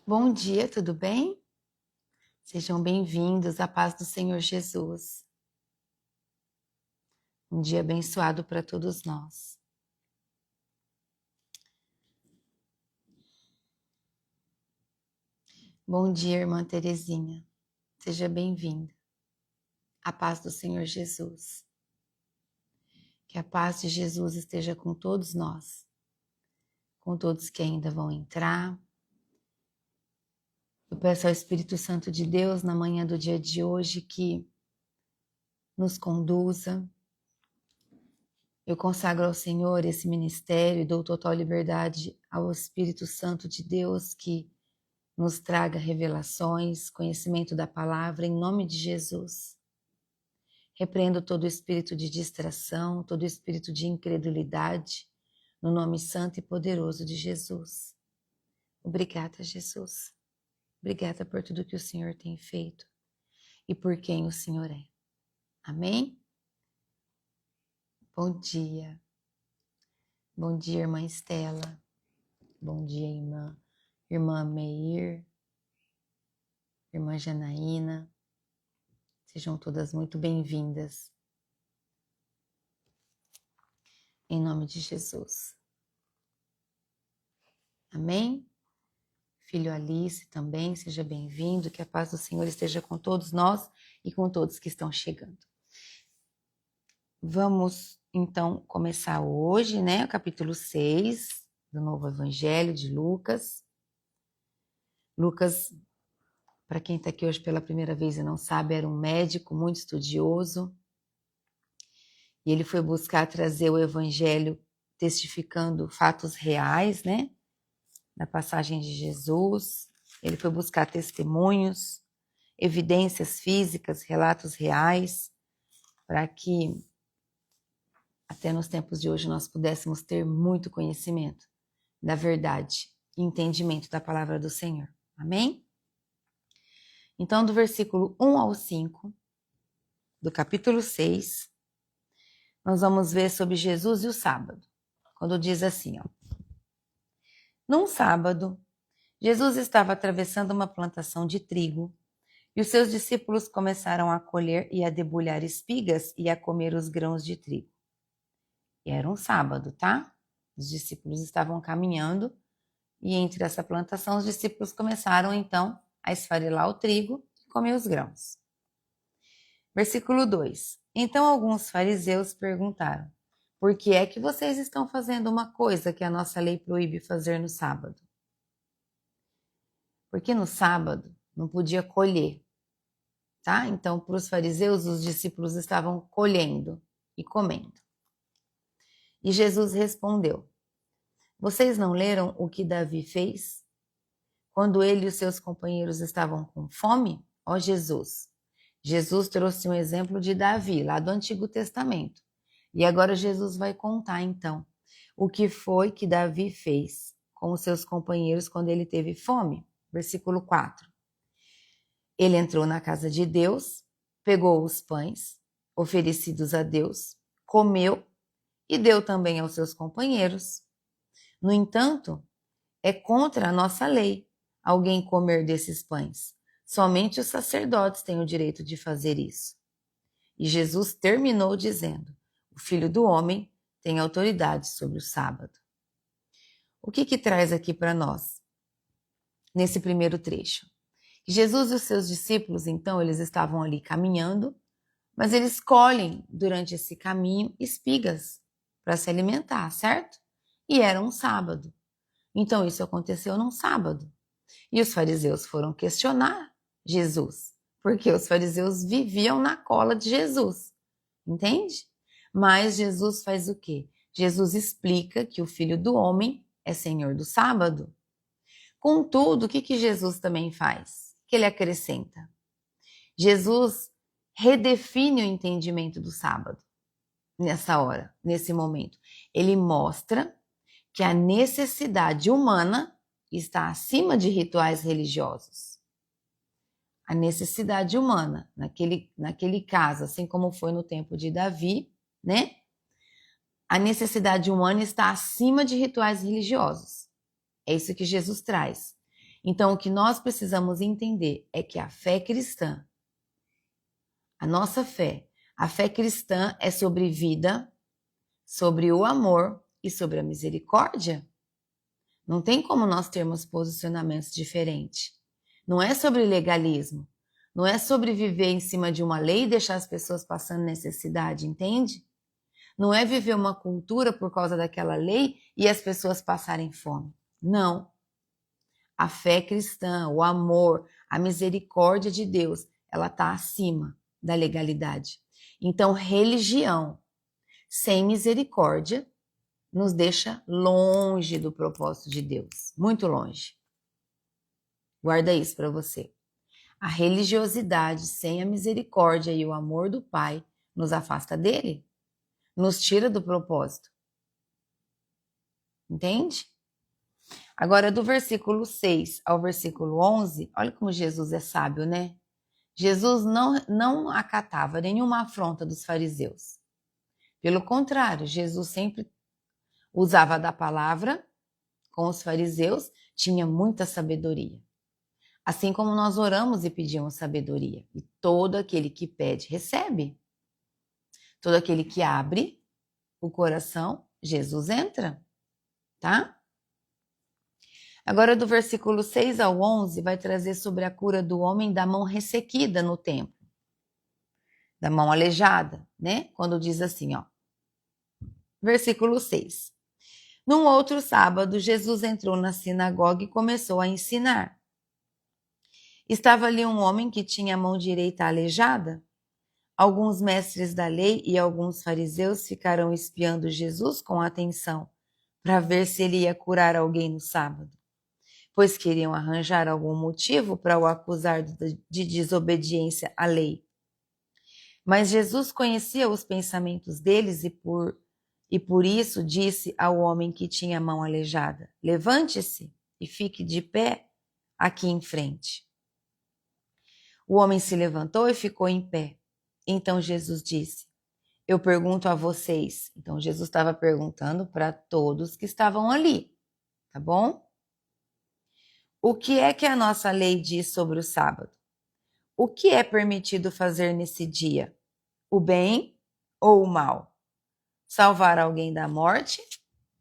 Bom dia, tudo bem? Sejam bem-vindos à paz do Senhor Jesus. Um dia abençoado para todos nós. Bom dia, irmã Terezinha. Seja bem-vinda. A paz do Senhor Jesus. Que a paz de Jesus esteja com todos nós, com todos que ainda vão entrar. Eu peço ao Espírito Santo de Deus, na manhã do dia de hoje, que nos conduza. Eu consagro ao Senhor esse ministério e dou total liberdade ao Espírito Santo de Deus que nos traga revelações, conhecimento da palavra, em nome de Jesus. Repreendo todo espírito de distração, todo espírito de incredulidade, no nome santo e poderoso de Jesus. Obrigada, Jesus. Obrigada por tudo que o Senhor tem feito e por quem o Senhor é. Amém? Bom dia. Bom dia, irmã Estela. Bom dia, irmã Meir, irmã Janaína. Sejam todas muito bem-vindas. Em nome de Jesus. Amém? Filho Alice também, seja bem-vindo. Que a paz do Senhor esteja com todos nós e com todos que estão chegando. Vamos, então, começar hoje, o capítulo 6 do Novo Evangelho de Lucas. Lucas, para quem está aqui hoje pela primeira vez e não sabe, era um médico muito estudioso. E ele foi buscar trazer o Evangelho testificando fatos reais, da passagem de Jesus. Ele foi buscar testemunhos, evidências físicas, relatos reais, para que até nos tempos de hoje nós pudéssemos ter muito conhecimento da verdade e entendimento da palavra do Senhor. Amém? Então, do versículo 1 ao 5, do capítulo 6, nós vamos ver sobre Jesus e o sábado. Quando diz assim, num sábado, Jesus estava atravessando uma plantação de trigo e os seus discípulos começaram a colher e a debulhar espigas e a comer os grãos de trigo. E era um sábado, tá? Os discípulos estavam caminhando e entre essa plantação os discípulos começaram então a esfarelar o trigo e comer os grãos. Versículo 2. Então alguns fariseus perguntaram: por que é que vocês estão fazendo uma coisa que a nossa lei proíbe fazer no sábado? Porque no sábado não podia colher, tá? Então, para os fariseus, os discípulos estavam colhendo e comendo. E Jesus respondeu: vocês não leram o que Davi fez? Quando ele e os seus companheiros estavam com fome? Ó Jesus! Jesus trouxe um exemplo de Davi, lá do Antigo Testamento. E agora Jesus vai contar, então, o que foi que Davi fez com os seus companheiros quando ele teve fome. Versículo 4. Ele entrou na casa de Deus, pegou os pães oferecidos a Deus, comeu e deu também aos seus companheiros. No entanto, é contra a nossa lei alguém comer desses pães. Somente os sacerdotes têm o direito de fazer isso. E Jesus terminou dizendo: o Filho do Homem tem autoridade sobre o sábado. O que traz aqui para nós, nesse primeiro trecho? Jesus e os seus discípulos, então, eles estavam ali caminhando, mas eles colhem durante esse caminho espigas para se alimentar, certo? E era um sábado. Então isso aconteceu num sábado. E os fariseus foram questionar Jesus, porque os fariseus viviam na cola de Jesus, entende? Mas Jesus faz o quê? Jesus explica que o Filho do Homem é Senhor do sábado. Contudo, o que Jesus também faz? Que ele acrescenta. Jesus redefine o entendimento do sábado nessa hora, nesse momento. Ele mostra que a necessidade humana está acima de rituais religiosos. A necessidade humana, naquele caso, assim como foi no tempo de Davi, a necessidade humana está acima de rituais religiosos. É isso que Jesus traz. Então, o que nós precisamos entender é que a fé cristã, a nossa fé, a fé cristã é sobre vida, sobre o amor e sobre a misericórdia. Não tem como nós termos posicionamentos diferentes. Não é sobre legalismo. Não é sobre viver em cima de uma lei e deixar as pessoas passando necessidade, entende? Não é viver uma cultura por causa daquela lei e as pessoas passarem fome. Não. A fé cristã, o amor, a misericórdia de Deus, ela está acima da legalidade. Então, religião sem misericórdia nos deixa longe do propósito de Deus, muito longe. Guarda isso para você. A religiosidade sem a misericórdia e o amor do Pai nos afasta dele, nos tira do propósito. Entende? Agora, do versículo 6 ao versículo 11, olha como Jesus é sábio, né? Jesus não acatava nenhuma afronta dos fariseus. Pelo contrário, Jesus sempre usava da palavra com os fariseus, tinha muita sabedoria. Assim como nós oramos e pedimos sabedoria. E todo aquele que pede, recebe. Todo aquele que abre o coração, Jesus entra, tá? Agora, do versículo 6 ao 11, vai trazer sobre a cura do homem da mão ressequida no templo. Da mão aleijada, né? Quando diz assim, ó. Versículo 6. Num outro sábado, Jesus entrou na sinagoga e começou a ensinar. Estava ali um homem que tinha a mão direita aleijada. Alguns mestres da lei e alguns fariseus ficaram espiando Jesus com atenção para ver se ele ia curar alguém no sábado, pois queriam arranjar algum motivo para o acusar de desobediência à lei. Mas Jesus conhecia os pensamentos deles e por isso disse ao homem que tinha a mão aleijada: levante-se e fique de pé aqui em frente. O homem se levantou e ficou em pé. Então Jesus disse: eu pergunto a vocês. Então Jesus estava perguntando para todos que estavam ali, tá bom? O que é que a nossa lei diz sobre o sábado? O que é permitido fazer nesse dia? O bem ou o mal? Salvar alguém da morte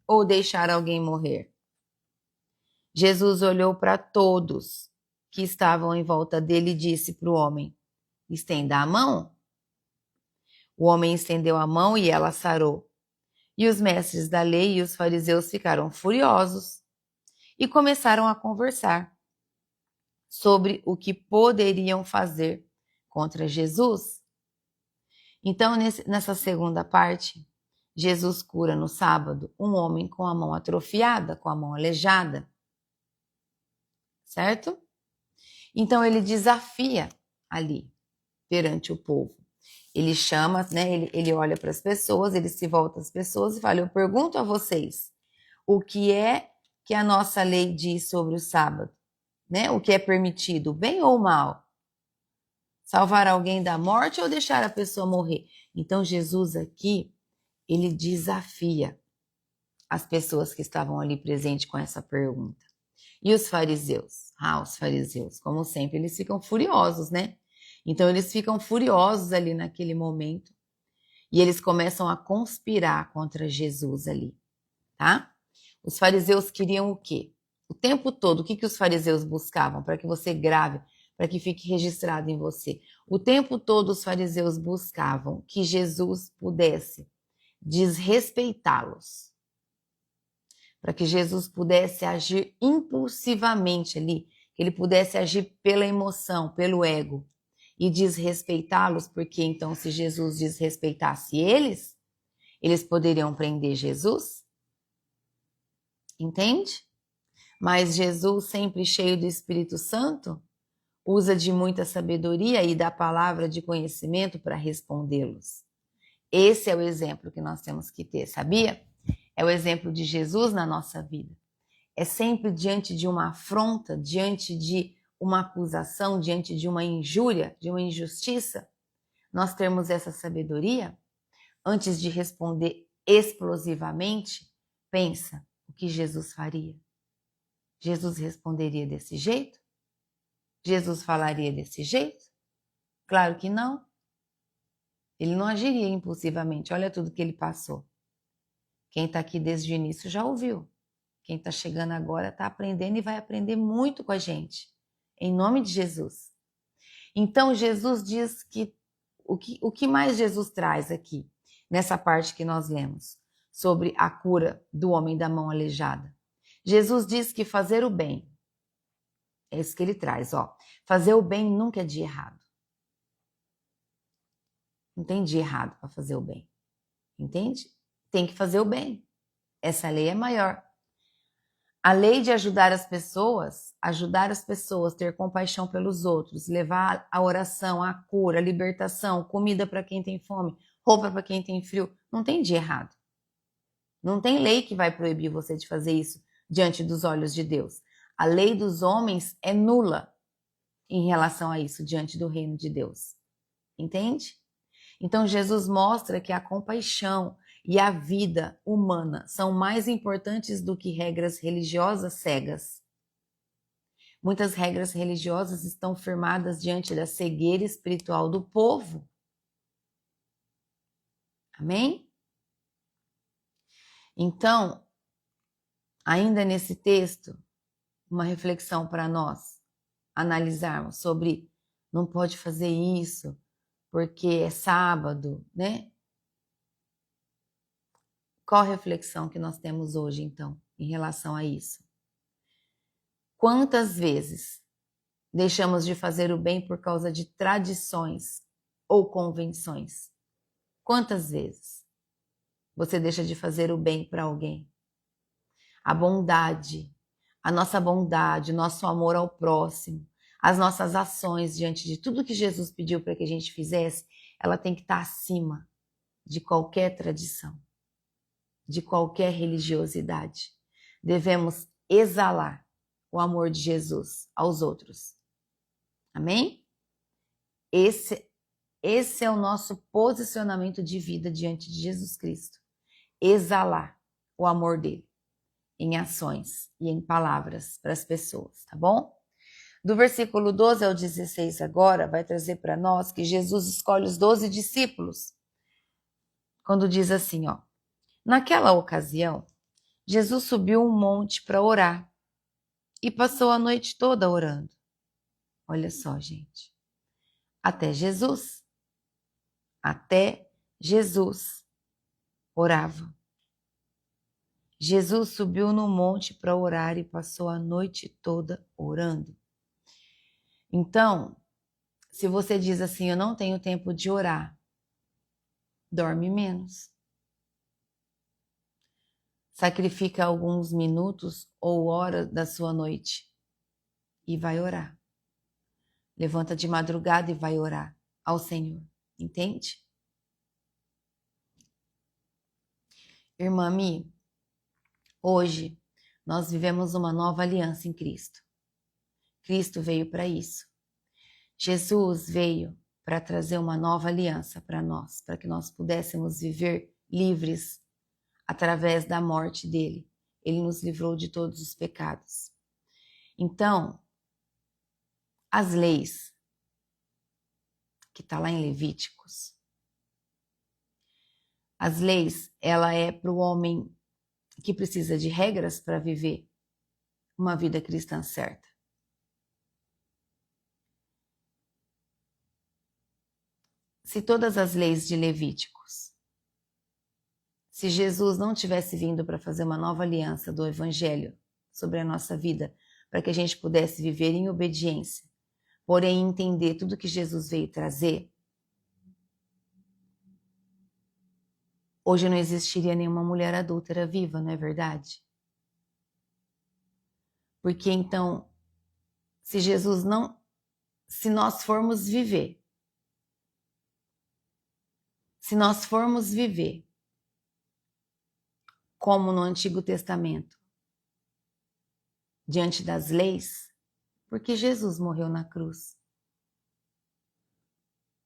ou deixar alguém morrer? Jesus olhou para todos que estavam em volta dele e disse para o homem: estenda a mão. O homem estendeu a mão e ela sarou. E os mestres da lei e os fariseus ficaram furiosos e começaram a conversar sobre o que poderiam fazer contra Jesus. Então, nessa segunda parte, Jesus cura no sábado um homem com a mão atrofiada, com a mão aleijada. Certo? Então, ele desafia ali, perante o povo. Ele chama, né? Ele olha para as pessoas, ele se volta às pessoas e fala: eu pergunto a vocês, o que é que a nossa lei diz sobre o sábado? Né? O que é permitido, o bem ou o mal? Salvar alguém da morte ou deixar a pessoa morrer? Então, Jesus aqui, ele desafia as pessoas que estavam ali presentes com essa pergunta. E os fariseus? Os fariseus, como sempre, eles ficam furiosos, né? Então, eles ficam furiosos ali naquele momento e eles começam a conspirar contra Jesus ali, tá? Os fariseus queriam o quê? O tempo todo, o que os fariseus buscavam? Para que você grave, para que fique registrado em você. O tempo todo os fariseus buscavam que Jesus pudesse desrespeitá-los. Para que Jesus pudesse agir impulsivamente ali, que ele pudesse agir pela emoção, pelo ego, e desrespeitá-los, porque então se Jesus desrespeitasse eles poderiam prender Jesus. Entende? Mas Jesus, sempre cheio do Espírito Santo, usa de muita sabedoria e da palavra de conhecimento para respondê-los. Esse é o exemplo que nós temos que ter, sabia? É o exemplo de Jesus na nossa vida. É sempre diante de uma afronta, diante de uma acusação, diante de uma injúria, de uma injustiça, nós termos essa sabedoria, antes de responder explosivamente, pensa o que Jesus faria. Jesus responderia desse jeito? Jesus falaria desse jeito? Claro que não. Ele não agiria impulsivamente. Olha tudo que ele passou. Quem está aqui desde o início já ouviu. Quem está chegando agora está aprendendo e vai aprender muito com a gente. Em nome de Jesus. Então, Jesus diz que o que mais Jesus traz aqui, nessa parte que nós lemos, sobre a cura do homem da mão aleijada. Jesus diz que fazer o bem, é isso que ele traz, ó. Fazer o bem nunca é dia errado. Não tem dia errado para fazer o bem. Entende? Tem que fazer o bem. Essa lei é maior. A lei de ajudar as pessoas, ter compaixão pelos outros, levar a oração, a cura, a libertação, comida para quem tem fome, roupa para quem tem frio, não tem dia errado. Não tem lei que vai proibir você de fazer isso diante dos olhos de Deus. A lei dos homens é nula em relação a isso diante do reino de Deus. Entende? Então Jesus mostra que a compaixão e a vida humana são mais importantes do que regras religiosas cegas. Muitas regras religiosas estão firmadas diante da cegueira espiritual do povo. Amém? Então, ainda nesse texto, uma reflexão para nós analisarmos sobre não pode fazer isso porque é sábado, né? Qual a reflexão que nós temos hoje, então, em relação a isso? Quantas vezes deixamos de fazer o bem por causa de tradições ou convenções? Quantas vezes você deixa de fazer o bem para alguém? A bondade, o nosso amor ao próximo, as nossas ações diante de tudo que Jesus pediu para que a gente fizesse, ela tem que estar acima de qualquer tradição, de qualquer religiosidade. Devemos exalar o amor de Jesus aos outros. Amém? Esse é o nosso posicionamento de vida diante de Jesus Cristo. Exalar o amor dele em ações e em palavras para as pessoas, tá bom? Do versículo 12 ao 16 agora, vai trazer para nós que Jesus escolhe os 12 discípulos. Quando diz assim, ó. Naquela ocasião, Jesus subiu um monte para orar e passou a noite toda orando. Olha só, gente. Até Jesus orava. Jesus subiu no monte para orar e passou a noite toda orando. Então, se você diz assim, eu não tenho tempo de orar, dorme menos. Sacrifica alguns minutos ou horas da sua noite e vai orar. Levanta de madrugada e vai orar ao Senhor. Entende? Irmã Mi, hoje nós vivemos uma nova aliança em Cristo. Cristo veio para isso. Jesus veio para trazer uma nova aliança para nós, para que nós pudéssemos viver livres através da morte dele. Ele nos livrou de todos os pecados. Então, as leis que está lá em Levíticos, as leis, ela é para o homem que precisa de regras para viver uma vida cristã certa. Se todas as leis de Levíticos, se Jesus não tivesse vindo para fazer uma nova aliança do Evangelho sobre a nossa vida, para que a gente pudesse viver em obediência, porém entender tudo que Jesus veio trazer, hoje não existiria nenhuma mulher adúltera viva, não é verdade? Porque então, se nós formos viver como no Antigo Testamento, diante das leis, porque Jesus morreu na cruz.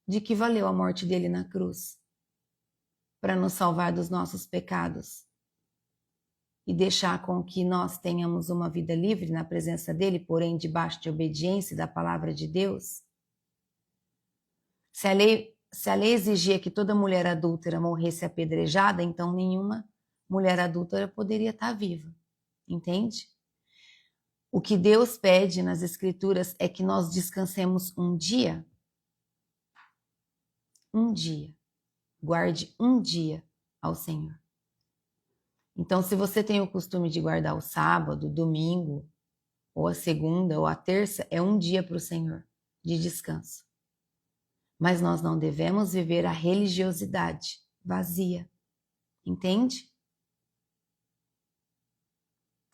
De que valeu a morte dele na cruz? Para nos salvar dos nossos pecados. e deixar com que nós tenhamos uma vida livre na presença dele, porém debaixo de obediência da palavra de Deus? Se a lei exigia que toda mulher adúltera morresse apedrejada, então nenhuma mulher adúltera poderia estar viva, entende? O que Deus pede nas Escrituras é que nós descansemos um dia. Um dia. Guarde um dia ao Senhor. Então, se você tem o costume de guardar o sábado, domingo, ou a segunda, ou a terça, é um dia para o Senhor de descanso. Mas nós não devemos viver a religiosidade vazia. Entende?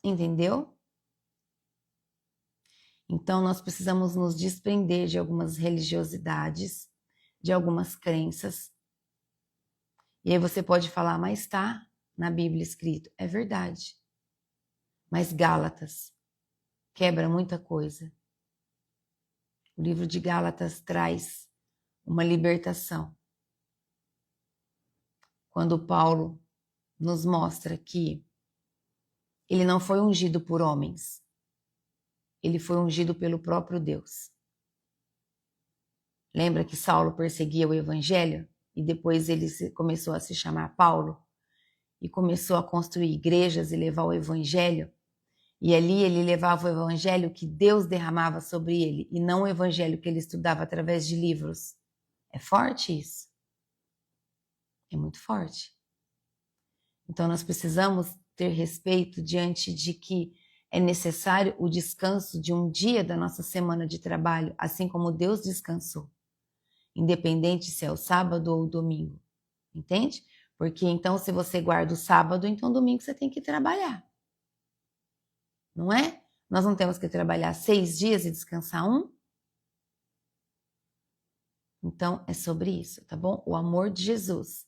Entendeu? Então, nós precisamos nos desprender de algumas religiosidades, de algumas crenças. E aí você pode falar, mas está na Bíblia escrito. É verdade. Mas Gálatas quebra muita coisa. O livro de Gálatas traz uma libertação. Quando Paulo nos mostra que ele não foi ungido por homens, ele foi ungido pelo próprio Deus. Lembra que Saulo perseguia o evangelho e depois ele começou a se chamar Paulo e começou a construir igrejas e levar o evangelho? E ali ele levava o evangelho que Deus derramava sobre ele e não o evangelho que ele estudava através de livros. É forte isso? É muito forte. Então nós precisamos ter respeito diante de que é necessário o descanso de um dia da nossa semana de trabalho, assim como Deus descansou, independente se é o sábado ou o domingo, entende? Porque então se você guarda o sábado, então domingo você tem que trabalhar, não é? Nós não temos que trabalhar 6 dias e descansar um? Então é sobre isso, tá bom? O amor de Jesus,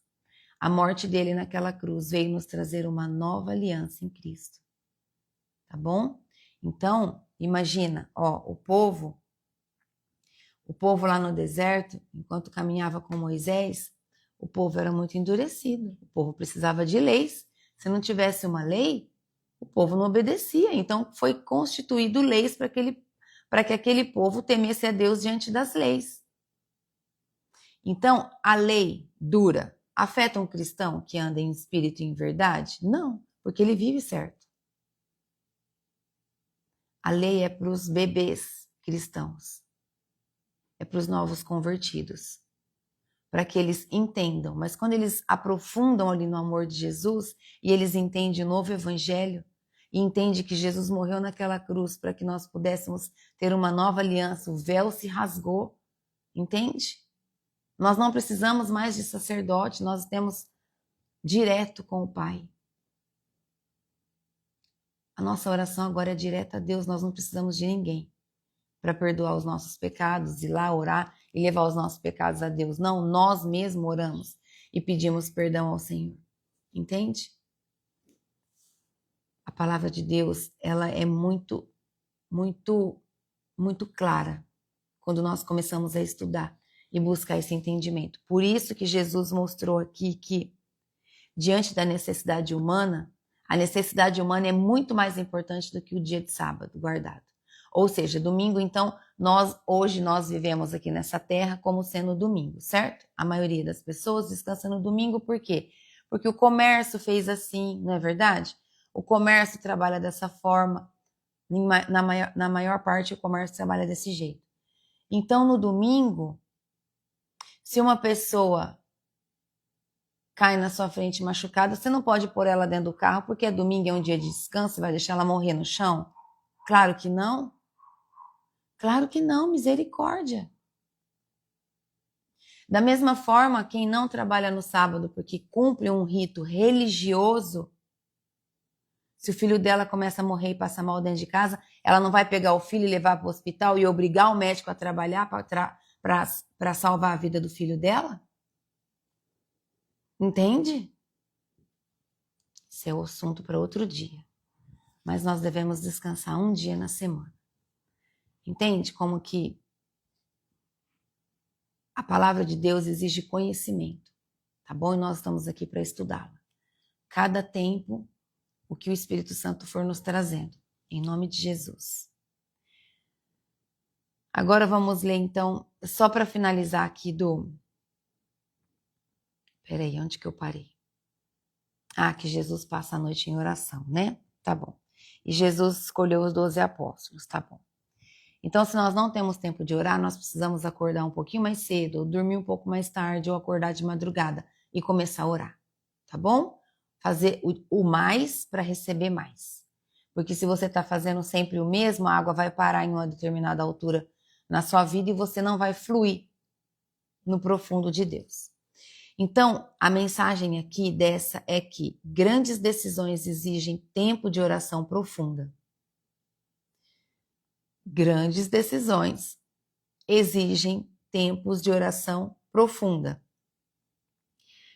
a morte dele naquela cruz veio nos trazer uma nova aliança em Cristo. Tá bom? Então, imagina, ó, o povo lá no deserto, enquanto caminhava com Moisés, o povo era muito endurecido, o povo precisava de leis. Se não tivesse uma lei, o povo não obedecia. Então, foi constituído leis para que aquele povo temesse a Deus diante das leis. Então, a lei dura afeta um cristão que anda em espírito e em verdade? Não, porque ele vive certo. A lei é para os bebês cristãos, é para os novos convertidos, para que eles entendam. Mas quando eles aprofundam ali no amor de Jesus e eles entendem o novo evangelho e entendem que Jesus morreu naquela cruz para que nós pudéssemos ter uma nova aliança, o véu se rasgou, entende? Nós não precisamos mais de sacerdote, nós temos direto com o Pai. A nossa oração agora é direta a Deus, nós não precisamos de ninguém para perdoar os nossos pecados, ir lá orar e levar os nossos pecados a Deus. Não, nós mesmos oramos e pedimos perdão ao Senhor. Entende? A palavra de Deus, ela é muito, muito, muito clara quando nós começamos a estudar e buscar esse entendimento. Por isso que Jesus mostrou aqui que, diante da necessidade humana, a necessidade humana é muito mais importante do que o dia de sábado guardado. Ou seja, domingo, então, hoje nós vivemos aqui nessa terra como sendo domingo, certo? A maioria das pessoas descansa no domingo, por quê? Porque o comércio fez assim, não é verdade? O comércio trabalha dessa forma, na maior parte o comércio trabalha desse jeito. Então, no domingo, se uma pessoa cai na sua frente machucada, você não pode pôr ela dentro do carro porque domingo é um dia de descanso, vai deixar ela morrer no chão? Claro que não. Claro que não, misericórdia. Da mesma forma, quem não trabalha no sábado porque cumpre um rito religioso, se o filho dela começa a morrer e passa mal dentro de casa, ela não vai pegar o filho e levar para o hospital e obrigar o médico a trabalhar para salvar a vida do filho dela? Entende? Esse é o assunto para outro dia. Mas nós devemos descansar um dia na semana. Entende como que a palavra de Deus exige conhecimento, tá bom? E nós estamos aqui para estudá-la. Cada tempo o que o Espírito Santo for nos trazendo, em nome de Jesus. Agora vamos ler então, só para finalizar aqui Peraí, onde que eu parei? Que Jesus passa a noite em oração, né? Tá bom. E Jesus escolheu os 12 apóstolos, tá bom. Então, se nós não temos tempo de orar, nós precisamos acordar um pouquinho mais cedo, ou dormir um pouco mais tarde, ou acordar de madrugada e começar a orar, tá bom? Fazer o mais para receber mais. Porque se você está fazendo sempre o mesmo, a água vai parar em uma determinada altura na sua vida e você não vai fluir no profundo de Deus. Então, a mensagem aqui dessa é que grandes decisões exigem tempo de oração profunda. Grandes decisões exigem tempos de oração profunda.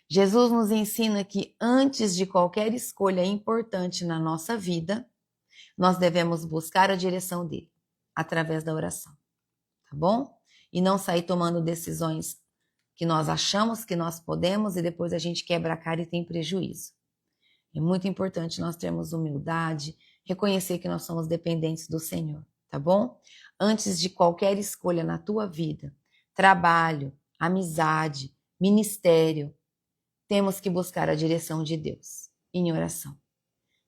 Jesus nos ensina que antes de qualquer escolha importante na nossa vida, nós devemos buscar a direção dele, através da oração, tá bom? E não sair tomando decisões que nós achamos que nós podemos e depois a gente quebra a cara e tem prejuízo. É muito importante nós termos humildade, reconhecer que nós somos dependentes do Senhor, tá bom? Antes de qualquer escolha na tua vida, trabalho, amizade, ministério, temos que buscar a direção de Deus em oração,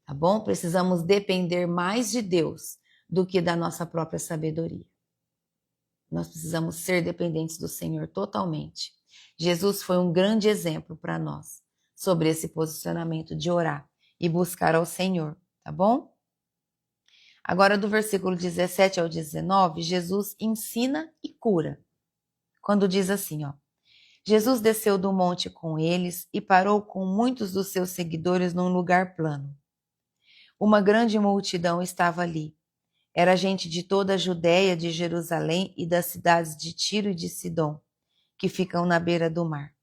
tá bom? Precisamos depender mais de Deus do que da nossa própria sabedoria. Nós precisamos ser dependentes do Senhor totalmente. Jesus foi um grande exemplo para nós sobre esse posicionamento de orar e buscar ao Senhor, tá bom? Agora, do versículo 17 ao 19, Jesus ensina e cura. Quando diz assim, Jesus desceu do monte com eles e parou com muitos dos seus seguidores num lugar plano. Uma grande multidão estava ali. Era gente de toda a Judéia, de Jerusalém e das cidades de Tiro e de Sidom, que ficam na beira do mar.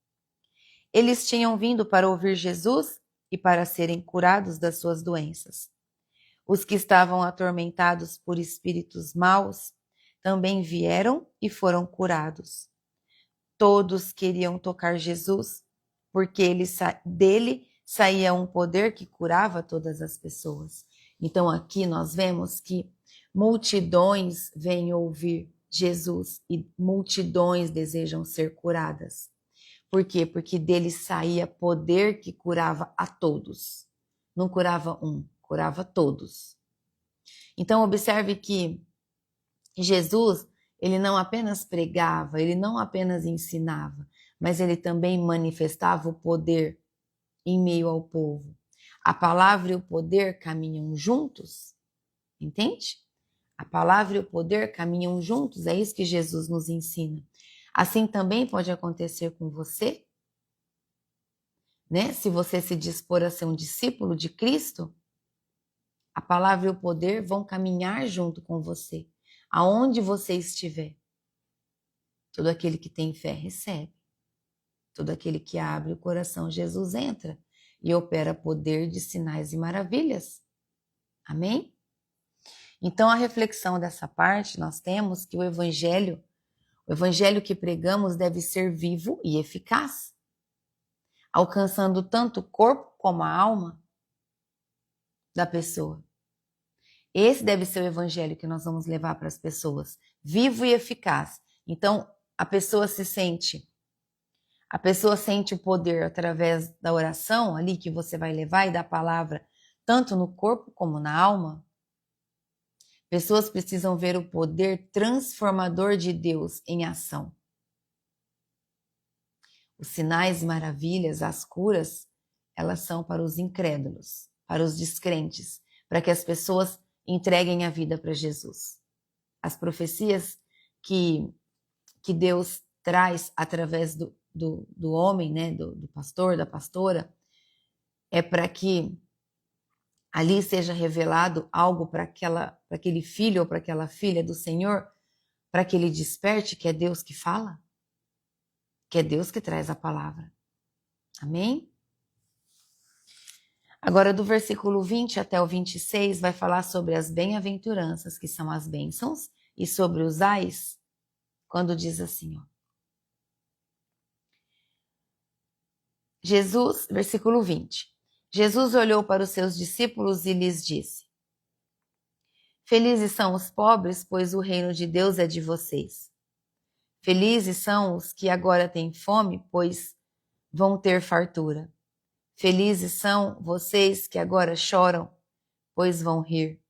Eles tinham vindo para ouvir Jesus e para serem curados das suas doenças. Os que estavam atormentados por espíritos maus também vieram e foram curados. Todos queriam tocar Jesus, porque dele saía um poder que curava todas as pessoas. Então aqui nós vemos que multidões vêm ouvir Jesus e multidões desejam ser curadas. Por quê? Porque dele saía poder que curava a todos. Não curava um, curava todos. Então observe que Jesus, ele não apenas pregava, ele não apenas ensinava, mas ele também manifestava o poder em meio ao povo. A palavra e o poder caminham juntos, entende? A palavra e o poder caminham juntos, é isso que Jesus nos ensina. Assim também pode acontecer com você, né? Se você se dispor a ser um discípulo de Cristo, a palavra e o poder vão caminhar junto com você, aonde você estiver. Todo aquele que tem fé recebe. Todo aquele que abre o coração, Jesus entra e opera poder de sinais e maravilhas. Amém? Então, a reflexão dessa parte, nós temos que o evangelho que pregamos deve ser vivo e eficaz, alcançando tanto o corpo como a alma da pessoa. Esse deve ser o evangelho que nós vamos levar para as pessoas, vivo e eficaz. Então, a pessoa sente o poder através da oração ali que você vai levar e da palavra, tanto no corpo como na alma. Pessoas precisam ver o poder transformador de Deus em ação. Os sinais, maravilhas, as curas, elas são para os incrédulos, para os descrentes, para que as pessoas entreguem a vida para Jesus. As profecias que Deus traz através do homem, né, do pastor, da pastora, é para que ali seja revelado algo para aquele filho ou para aquela filha do Senhor, para que ele desperte que é Deus que fala, que é Deus que traz a palavra. Amém? Agora, do versículo 20 até o 26, vai falar sobre as bem-aventuranças, que são as bênçãos, e sobre os ais, quando diz assim, Jesus, versículo 20. Jesus olhou para os seus discípulos e lhes disse: Felizes são os pobres, pois o reino de Deus é de vocês. Felizes são os que agora têm fome, pois vão ter fartura. Felizes são vocês que agora choram, pois vão rir.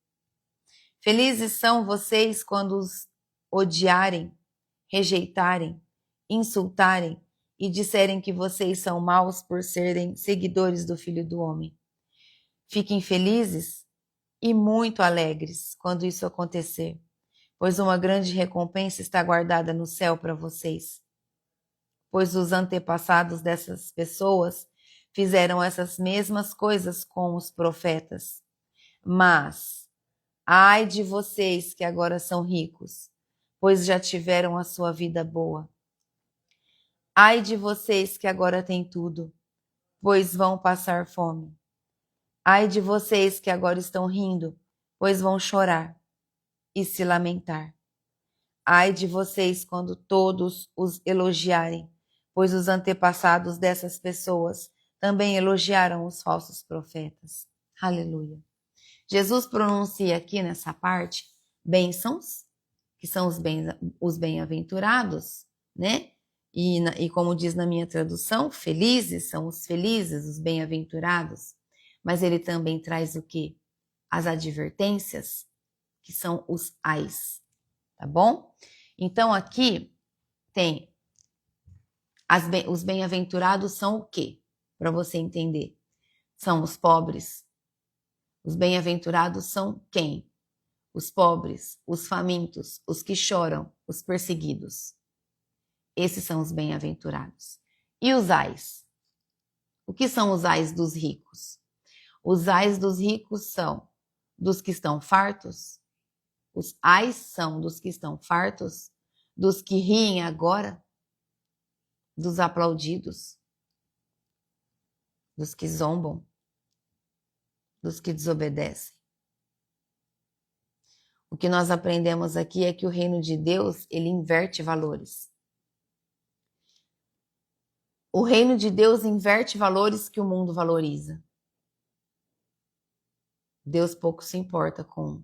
Felizes são vocês quando os odiarem, rejeitarem, insultarem e disserem que vocês são maus por serem seguidores do Filho do Homem. Fiquem felizes e muito alegres quando isso acontecer, pois uma grande recompensa está guardada no céu para vocês. Pois os antepassados dessas pessoas fizeram essas mesmas coisas com os profetas. Mas, ai de vocês que agora são ricos, pois já tiveram a sua vida boa. Ai de vocês que agora têm tudo, pois vão passar fome. Ai de vocês que agora estão rindo, pois vão chorar e se lamentar. Ai de vocês quando todos os elogiarem, pois os antepassados dessas pessoas também elogiaram os falsos profetas. Aleluia. Jesus pronuncia aqui nessa parte bênçãos, que são os bem-aventurados, né? E como diz na minha tradução, felizes são os felizes, os bem-aventurados. Mas ele também traz o quê? As advertências, que são os ais, tá bom? Então aqui tem os bem-aventurados são o quê? Para você entender. São os pobres. Os bem-aventurados são quem? Os pobres, os famintos, os que choram, os perseguidos. Esses são os bem-aventurados. E os ais? O que são os ais dos ricos? Os ais dos ricos são dos que estão fartos. Os ais são dos que estão fartos, dos que riem agora, dos aplaudidos, dos que zombam, dos que desobedecem. O que nós aprendemos aqui é que o reino de Deus, ele inverte valores. O reino de Deus inverte valores que o mundo valoriza. Deus pouco se importa com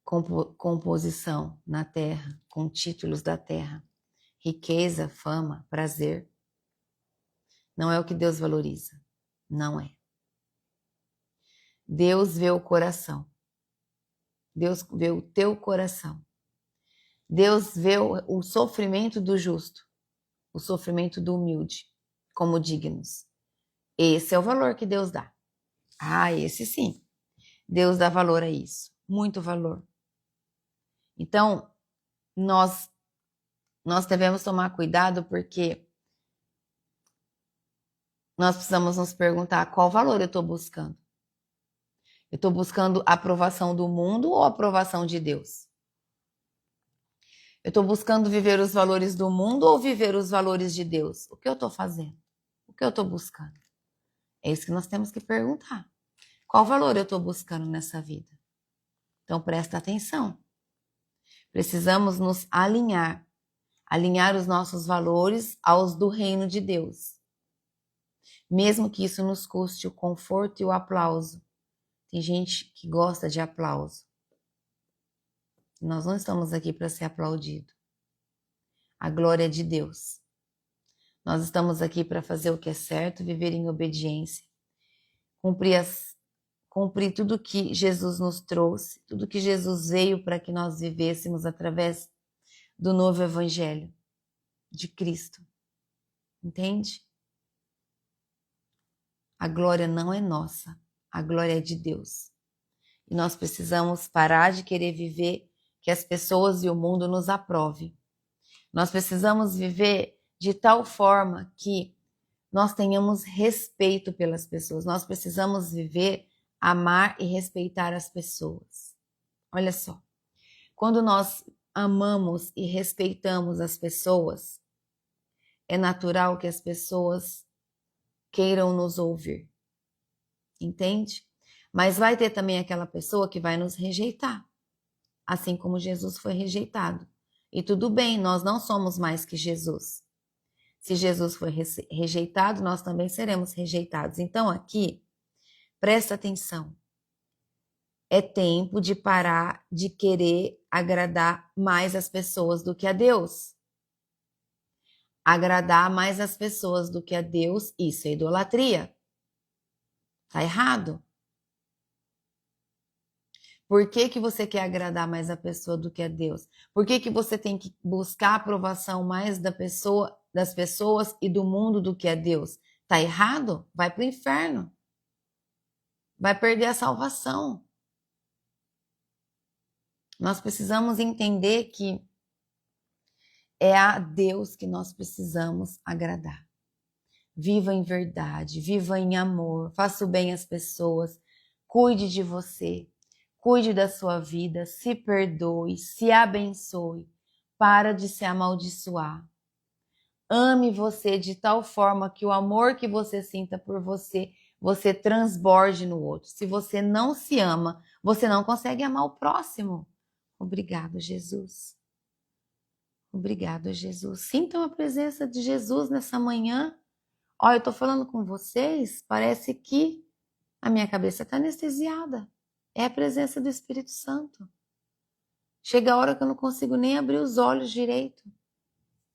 composição na terra, com títulos da terra, riqueza, fama, prazer. Não é o que Deus valoriza. Não é. Deus vê o coração. Deus vê o teu coração. Deus vê o sofrimento do justo, o sofrimento do humilde, como dignos. Esse é o valor que Deus dá. Ah, esse sim. Deus dá valor a isso. Muito valor. Então, nós devemos tomar cuidado porque nós precisamos nos perguntar qual valor eu estou buscando. Eu estou buscando a aprovação do mundo ou a aprovação de Deus? Eu estou buscando viver os valores do mundo ou viver os valores de Deus? O que eu estou fazendo? O que eu estou buscando? É isso que nós temos que perguntar. Qual valor eu estou buscando nessa vida? Então, presta atenção. Precisamos nos alinhar os nossos valores aos do reino de Deus. Mesmo que isso nos custe o conforto e o aplauso. Tem gente que gosta de aplauso. Nós não estamos aqui para ser aplaudido. A glória é de Deus. Nós estamos aqui para fazer o que é certo, viver em obediência, cumprir tudo que Jesus nos trouxe, tudo que Jesus veio para que nós vivêssemos através do novo evangelho de Cristo. Entende? A glória não é nossa, a glória é de Deus. E nós precisamos parar de querer viver que as pessoas e o mundo nos aprovem. Nós precisamos viver de tal forma que nós tenhamos respeito pelas pessoas. Nós precisamos viver, amar e respeitar as pessoas. Olha só, quando nós amamos e respeitamos as pessoas, é natural que as pessoas queiram nos ouvir. Entende? Mas vai ter também aquela pessoa que vai nos rejeitar, assim como Jesus foi rejeitado. E tudo bem, nós não somos mais que Jesus. Se Jesus foi rejeitado, nós também seremos rejeitados. Então aqui, presta atenção. É tempo de parar de querer agradar mais as pessoas do que a Deus. Agradar mais as pessoas do que a Deus, isso é idolatria. Tá errado. Por que que você quer agradar mais a pessoa do que a Deus? Por que que você tem que buscar a aprovação mais das pessoas e do mundo do que a Deus? Tá errado? Vai pro inferno. Vai perder a salvação. Nós precisamos entender que é a Deus que nós precisamos agradar. Viva em verdade, viva em amor, faça o bem às pessoas, cuide de você, cuide da sua vida, se perdoe, se abençoe, para de se amaldiçoar. Ame você de tal forma que o amor que você sinta por você, você transborde no outro. Se você não se ama, você não consegue amar o próximo. Obrigado, Jesus. Obrigado, Jesus. Sintam a presença de Jesus nessa manhã. Olha, eu tô falando com vocês, parece que a minha cabeça está anestesiada. É a presença do Espírito Santo. Chega a hora que eu não consigo nem abrir os olhos direito.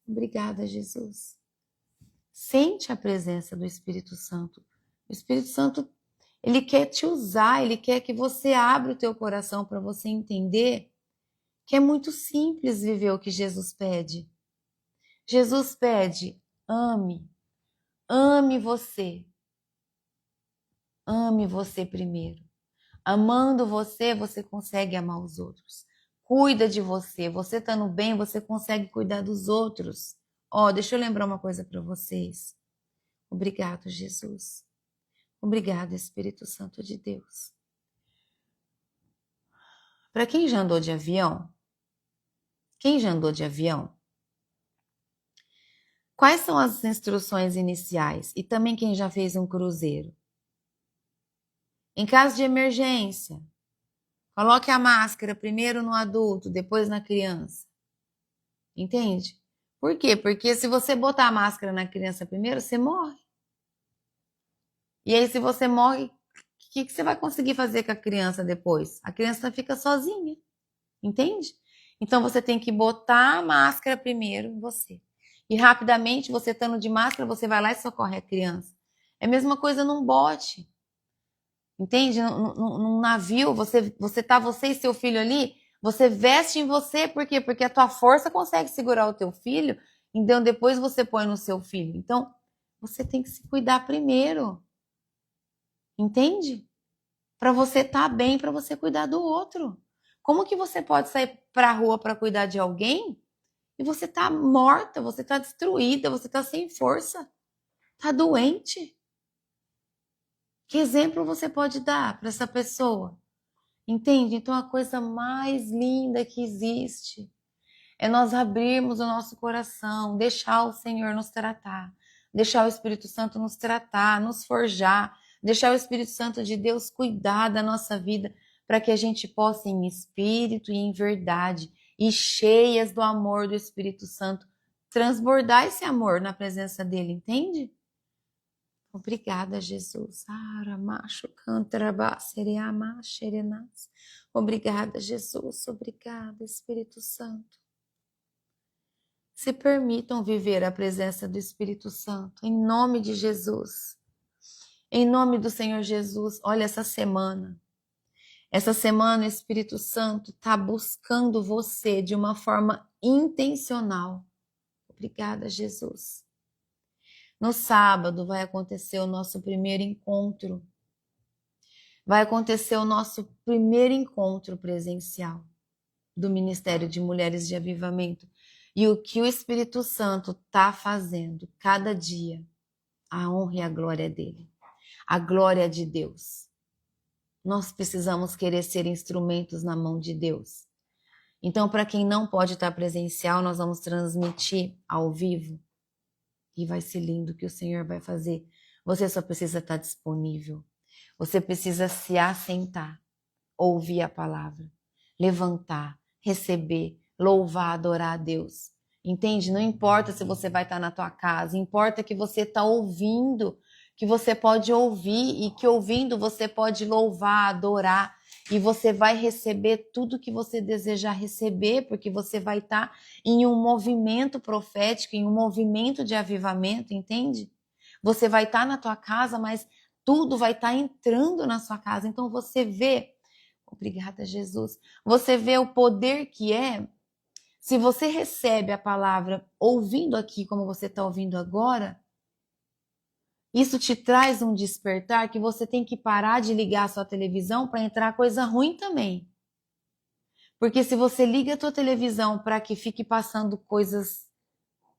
Obrigada, Jesus. Sente a presença do Espírito Santo. O Espírito Santo, ele quer te usar, ele quer que você abra o teu coração para você entender que é muito simples viver o que Jesus pede. Jesus pede, ame. Ame você. Ame você primeiro. Amando você, você consegue amar os outros. Cuida de você. Você estando bem, você consegue cuidar dos outros. Deixa eu lembrar uma coisa para vocês. Obrigado, Jesus. Obrigado, Espírito Santo de Deus. Para quem já andou de avião, quais são as instruções iniciais? E também quem já fez um cruzeiro? Em caso de emergência, coloque a máscara primeiro no adulto, depois na criança. Entende? Por quê? Porque se você botar a máscara na criança primeiro, você morre. E aí, se você morre, o que você vai conseguir fazer com a criança depois? A criança fica sozinha. Entende? Então, você tem que botar a máscara primeiro em você. E rapidamente, você estando de máscara, você vai lá e socorre a criança. É a mesma coisa num bote. Entende? Num navio, você e seu filho ali, você veste em você, por quê? Porque a tua força consegue segurar o teu filho, então depois você põe no seu filho. Então, você tem que se cuidar primeiro. Entende? Para você estar bem, para você cuidar do outro. Como que você pode sair para a rua para cuidar de alguém e você tá morta, você tá destruída, você tá sem força, tá doente? Que exemplo você pode dar para essa pessoa? Entende? Então a coisa mais linda que existe é nós abrirmos o nosso coração, deixar o Senhor nos tratar, deixar o Espírito Santo nos tratar, nos forjar, deixar o Espírito Santo de Deus cuidar da nossa vida, para que a gente possa, em espírito e em verdade, e cheias do amor do Espírito Santo, transbordar esse amor na presença dele, entende? Obrigada, Jesus. Obrigada, Jesus. Obrigada, Espírito Santo. Se permitam viver a presença do Espírito Santo, em nome de Jesus. Em nome do Senhor Jesus. Olha, essa semana o Espírito Santo está buscando você de uma forma intencional. Obrigada, Jesus. No sábado vai acontecer o nosso primeiro encontro. Vai acontecer o nosso primeiro encontro presencial do Ministério de Mulheres de Avivamento. E o que o Espírito Santo está fazendo cada dia, a honra e a glória dele. A glória de Deus. Nós precisamos querer ser instrumentos na mão de Deus. Então, para quem não pode estar presencial, nós vamos transmitir ao vivo. E vai ser lindo o que o Senhor vai fazer. Você só precisa estar disponível. Você precisa se assentar, ouvir a palavra, levantar, receber, louvar, adorar a Deus. Entende? Não importa se você vai estar na tua casa, importa que você está ouvindo, que você pode ouvir e que ouvindo você pode louvar, adorar e você vai receber tudo que você desejar receber, porque você vai estar em um movimento profético, em um movimento de avivamento, entende? Você vai estar na tua casa, mas tudo vai estar entrando na sua casa. Então você vê, obrigada, Jesus, você vê o poder que é. Se você recebe a palavra ouvindo aqui, como você está ouvindo agora, isso te traz um despertar que você tem que parar de ligar a sua televisão para entrar coisa ruim também. Porque se você liga a tua televisão para que fique passando coisas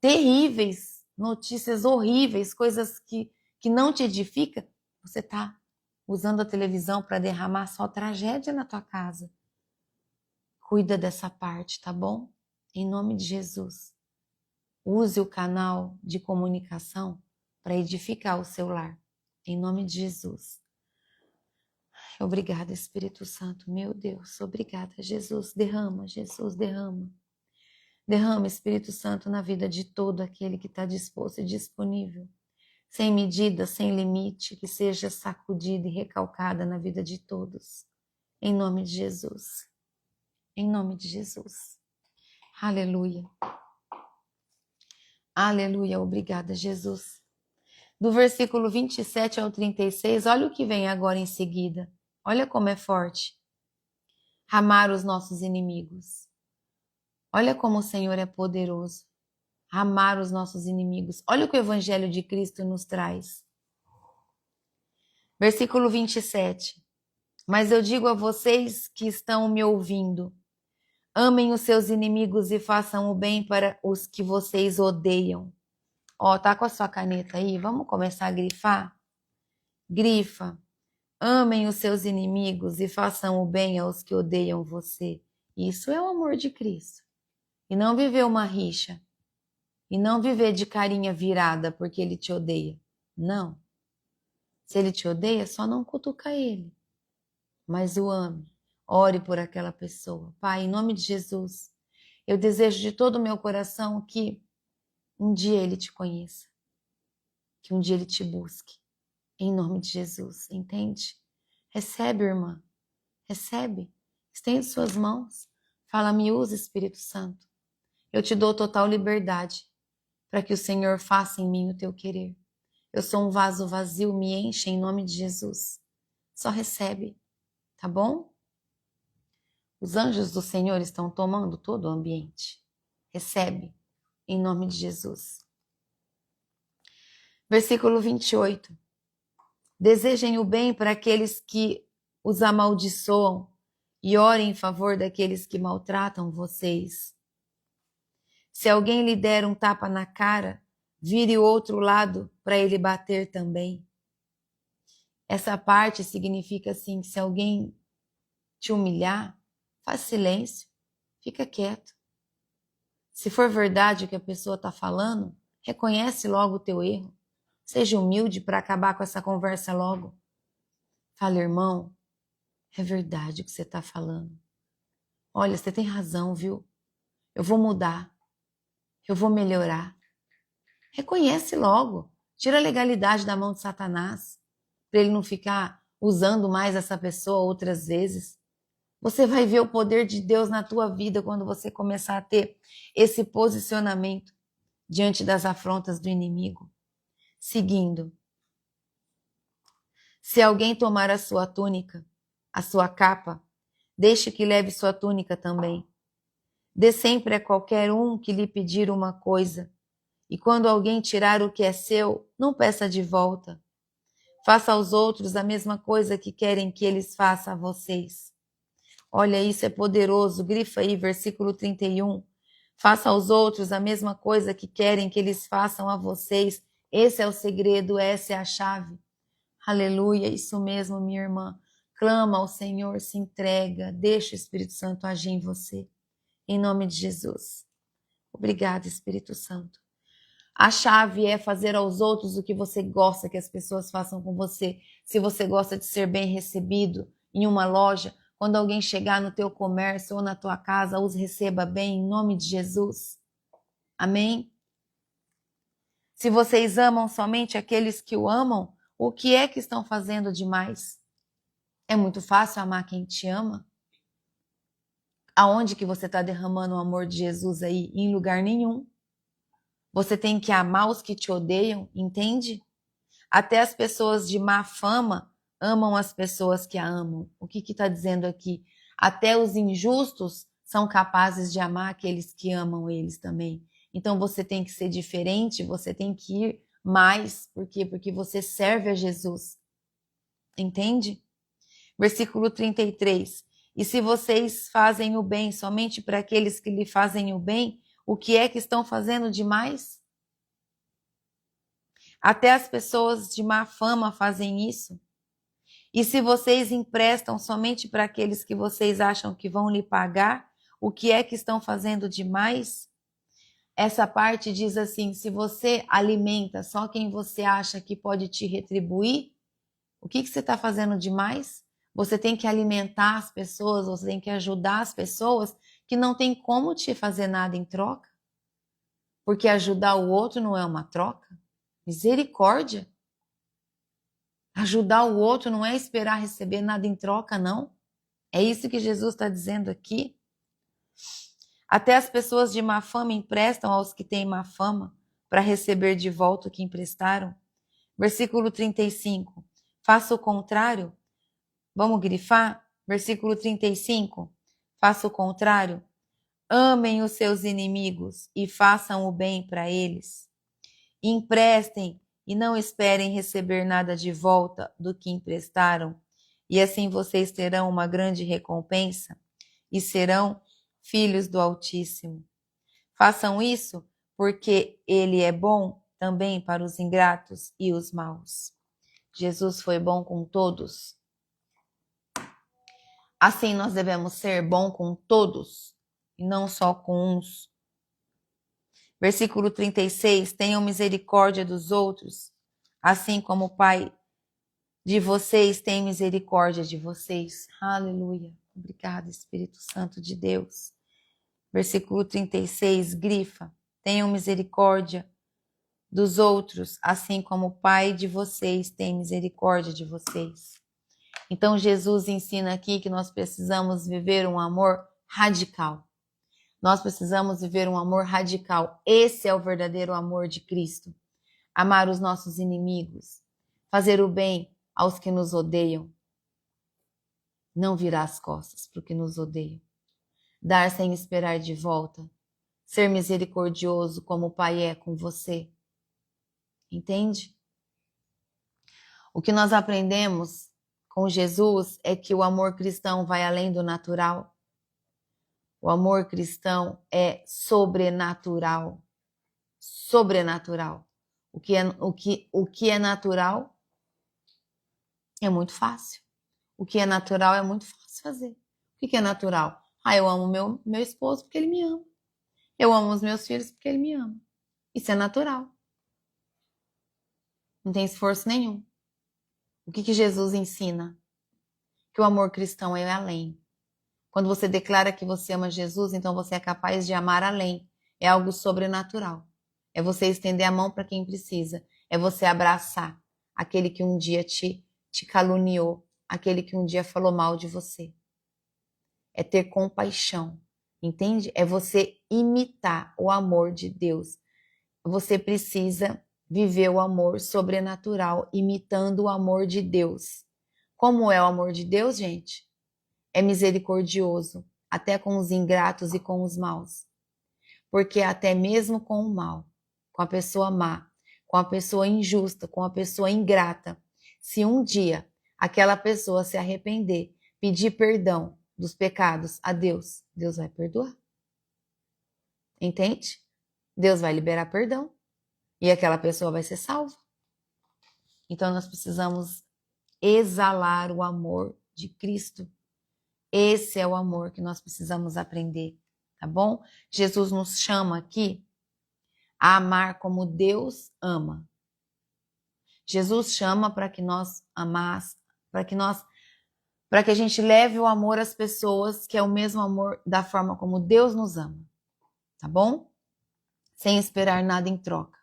terríveis, notícias horríveis, coisas que não te edificam, você está usando a televisão para derramar só tragédia na tua casa. Cuida dessa parte, tá bom? Em nome de Jesus. Use o canal de comunicação para edificar o seu lar. Em nome de Jesus. Obrigada, Espírito Santo. Meu Deus, obrigada, Jesus. Derrama, Jesus, derrama. Derrama, Espírito Santo, na vida de todo aquele que está disposto e disponível. Sem medida, sem limite, que seja sacudida e recalcada na vida de todos. Em nome de Jesus. Em nome de Jesus. Aleluia. Aleluia, obrigada, Jesus. Do versículo 27 ao 36, olha o que vem agora em seguida. Olha como é forte. Amar os nossos inimigos. Olha como o Senhor é poderoso. Amar os nossos inimigos. Olha o que o Evangelho de Cristo nos traz. Versículo 27. Mas eu digo a vocês que estão me ouvindo, amem os seus inimigos e façam o bem para os que vocês odeiam. Ó, tá com a sua caneta aí? Vamos começar a grifar? Grifa. Amem os seus inimigos e façam o bem aos que odeiam você. Isso é o amor de Cristo. E não viver uma rixa. E não viver de carinha virada porque ele te odeia. Não. Se ele te odeia, só não cutuca ele. Mas o ame. Ore por aquela pessoa. Pai, em nome de Jesus, eu desejo de todo o meu coração que um dia ele te conheça. Que um dia ele te busque. Em nome de Jesus, entende? Recebe, irmã. Recebe. Estende suas mãos. Fala, me usa, Espírito Santo. Eu te dou total liberdade para que o Senhor faça em mim o teu querer. Eu sou um vaso vazio, me enche em nome de Jesus. Só recebe, tá bom? Os anjos do Senhor estão tomando todo o ambiente. Recebe, em nome de Jesus. Versículo 28. Desejem o bem para aqueles que os amaldiçoam e orem em favor daqueles que maltratam vocês. Se alguém lhe der um tapa na cara, vire o outro lado para ele bater também. Essa parte significa assim, que se alguém te humilhar, faz silêncio, fica quieto. Se for verdade o que a pessoa está falando, reconhece logo o teu erro. Seja humilde para acabar com essa conversa logo. Fala, irmão, é verdade o que você está falando. Olha, você tem razão, viu? Eu vou mudar. Eu vou melhorar. Reconhece logo. Tira a legalidade da mão de Satanás, para ele não ficar usando mais essa pessoa outras vezes. Você vai ver o poder de Deus na tua vida quando você começar a ter esse posicionamento diante das afrontas do inimigo. Seguindo. Se alguém tomar a sua túnica, a sua capa, deixe que leve sua túnica também. Dê sempre a qualquer um que lhe pedir uma coisa. E quando alguém tirar o que é seu, não peça de volta. Faça aos outros a mesma coisa que querem que eles façam a vocês. Olha, isso é poderoso. Grifa aí, versículo 31. Faça aos outros a mesma coisa que querem que eles façam a vocês. Esse é o segredo, essa é a chave. Aleluia, isso mesmo, minha irmã. Clama ao Senhor, se entrega, deixa o Espírito Santo agir em você. Em nome de Jesus. Obrigada, Espírito Santo. A chave é fazer aos outros o que você gosta que as pessoas façam com você. Se você gosta de ser bem recebido em uma loja, quando alguém chegar no teu comércio ou na tua casa, os receba bem, em nome de Jesus. Amém? Se vocês amam somente aqueles que o amam, o que é que estão fazendo demais? É muito fácil amar quem te ama? Aonde que você está derramando o amor de Jesus aí? Em lugar nenhum. Você tem que amar os que te odeiam, entende? Até as pessoas de má fama amam as pessoas que a amam. O que está dizendo aqui? Até os injustos são capazes de amar aqueles que amam eles também. Então você tem que ser diferente, você tem que ir mais. Por quê? Porque você serve a Jesus. Entende? Versículo 33. E se vocês fazem o bem somente para aqueles que lhe fazem o bem, o que é que estão fazendo demais? Até as pessoas de má fama fazem isso. E se vocês emprestam somente para aqueles que vocês acham que vão lhe pagar, o que é que estão fazendo demais? Essa parte diz assim: se você alimenta só quem você acha que pode te retribuir, o que você está fazendo demais? Você tem que alimentar as pessoas, você tem que ajudar as pessoas que não tem como te fazer nada em troca. Porque ajudar o outro não é uma troca. Misericórdia. Ajudar o outro não é esperar receber nada em troca, não. É isso que Jesus está dizendo aqui. Até as pessoas de má fama emprestam aos que têm má fama para receber de volta o que emprestaram. Versículo 35. Faça o contrário. Vamos grifar? Versículo 35. Faça o contrário. Amem os seus inimigos e façam o bem para eles. Emprestem e não esperem receber nada de volta do que emprestaram, e assim vocês terão uma grande recompensa e serão filhos do Altíssimo. Façam isso porque ele é bom também para os ingratos e os maus. Jesus foi bom com todos. Assim nós devemos ser bom com todos e não só com uns. Versículo 36, tenham misericórdia dos outros, assim como o Pai de vocês tem misericórdia de vocês. Aleluia. Obrigada, Espírito Santo de Deus. Versículo 36, grifa. Tenham misericórdia dos outros, assim como o Pai de vocês tem misericórdia de vocês. Então Jesus ensina aqui que nós precisamos viver um amor radical. Nós precisamos viver um amor radical. Esse é o verdadeiro amor de Cristo. Amar os nossos inimigos, fazer o bem aos que nos odeiam, não virar as costas para o que nos odeiam, dar sem esperar de volta, ser misericordioso como o Pai é com você. Entende? O que nós aprendemos com Jesus é que o amor cristão vai além do natural. O amor cristão é sobrenatural. Sobrenatural. O que é natural é muito fácil. O que é natural é muito fácil fazer. O que é natural? Eu amo meu esposo porque ele me ama. Eu amo os meus filhos porque ele me ama. Isso é natural. Não tem esforço nenhum. O que Jesus ensina? Que o amor cristão é além. Quando você declara que você ama Jesus, então você é capaz de amar além. É algo sobrenatural. É você estender a mão para quem precisa. É você abraçar aquele que um dia te caluniou, aquele que um dia falou mal de você. É ter compaixão, entende? É você imitar o amor de Deus. Você precisa viver o amor sobrenatural, imitando o amor de Deus. Como é o amor de Deus, gente? É misericordioso, até com os ingratos e com os maus. Porque até mesmo com o mal, com a pessoa má, com a pessoa injusta, com a pessoa ingrata, se um dia aquela pessoa se arrepender, pedir perdão dos pecados a Deus, Deus vai perdoar. Entende? Deus vai liberar perdão e aquela pessoa vai ser salva. Então nós precisamos exalar o amor de Cristo. Esse é o amor que nós precisamos aprender, tá bom? Jesus nos chama aqui a amar como Deus ama. Jesus chama para que nós amasse, para que a gente leve o amor às pessoas, que é o mesmo amor da forma como Deus nos ama, tá bom? sem esperar nada em troca,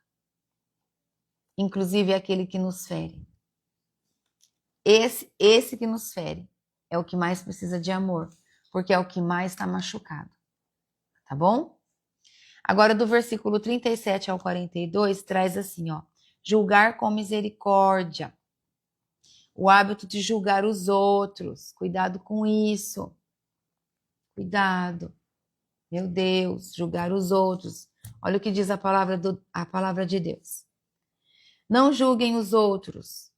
inclusive aquele que nos fere. Esse que nos fere é o que mais precisa de amor, porque é o que mais está machucado, tá bom? Agora, do versículo 37 ao 42, traz assim, ó: julgar com misericórdia, o hábito de julgar os outros, cuidado com isso, cuidado, meu Deus, julgar os outros. Olha o que diz a palavra de Deus. Não julguem os outros,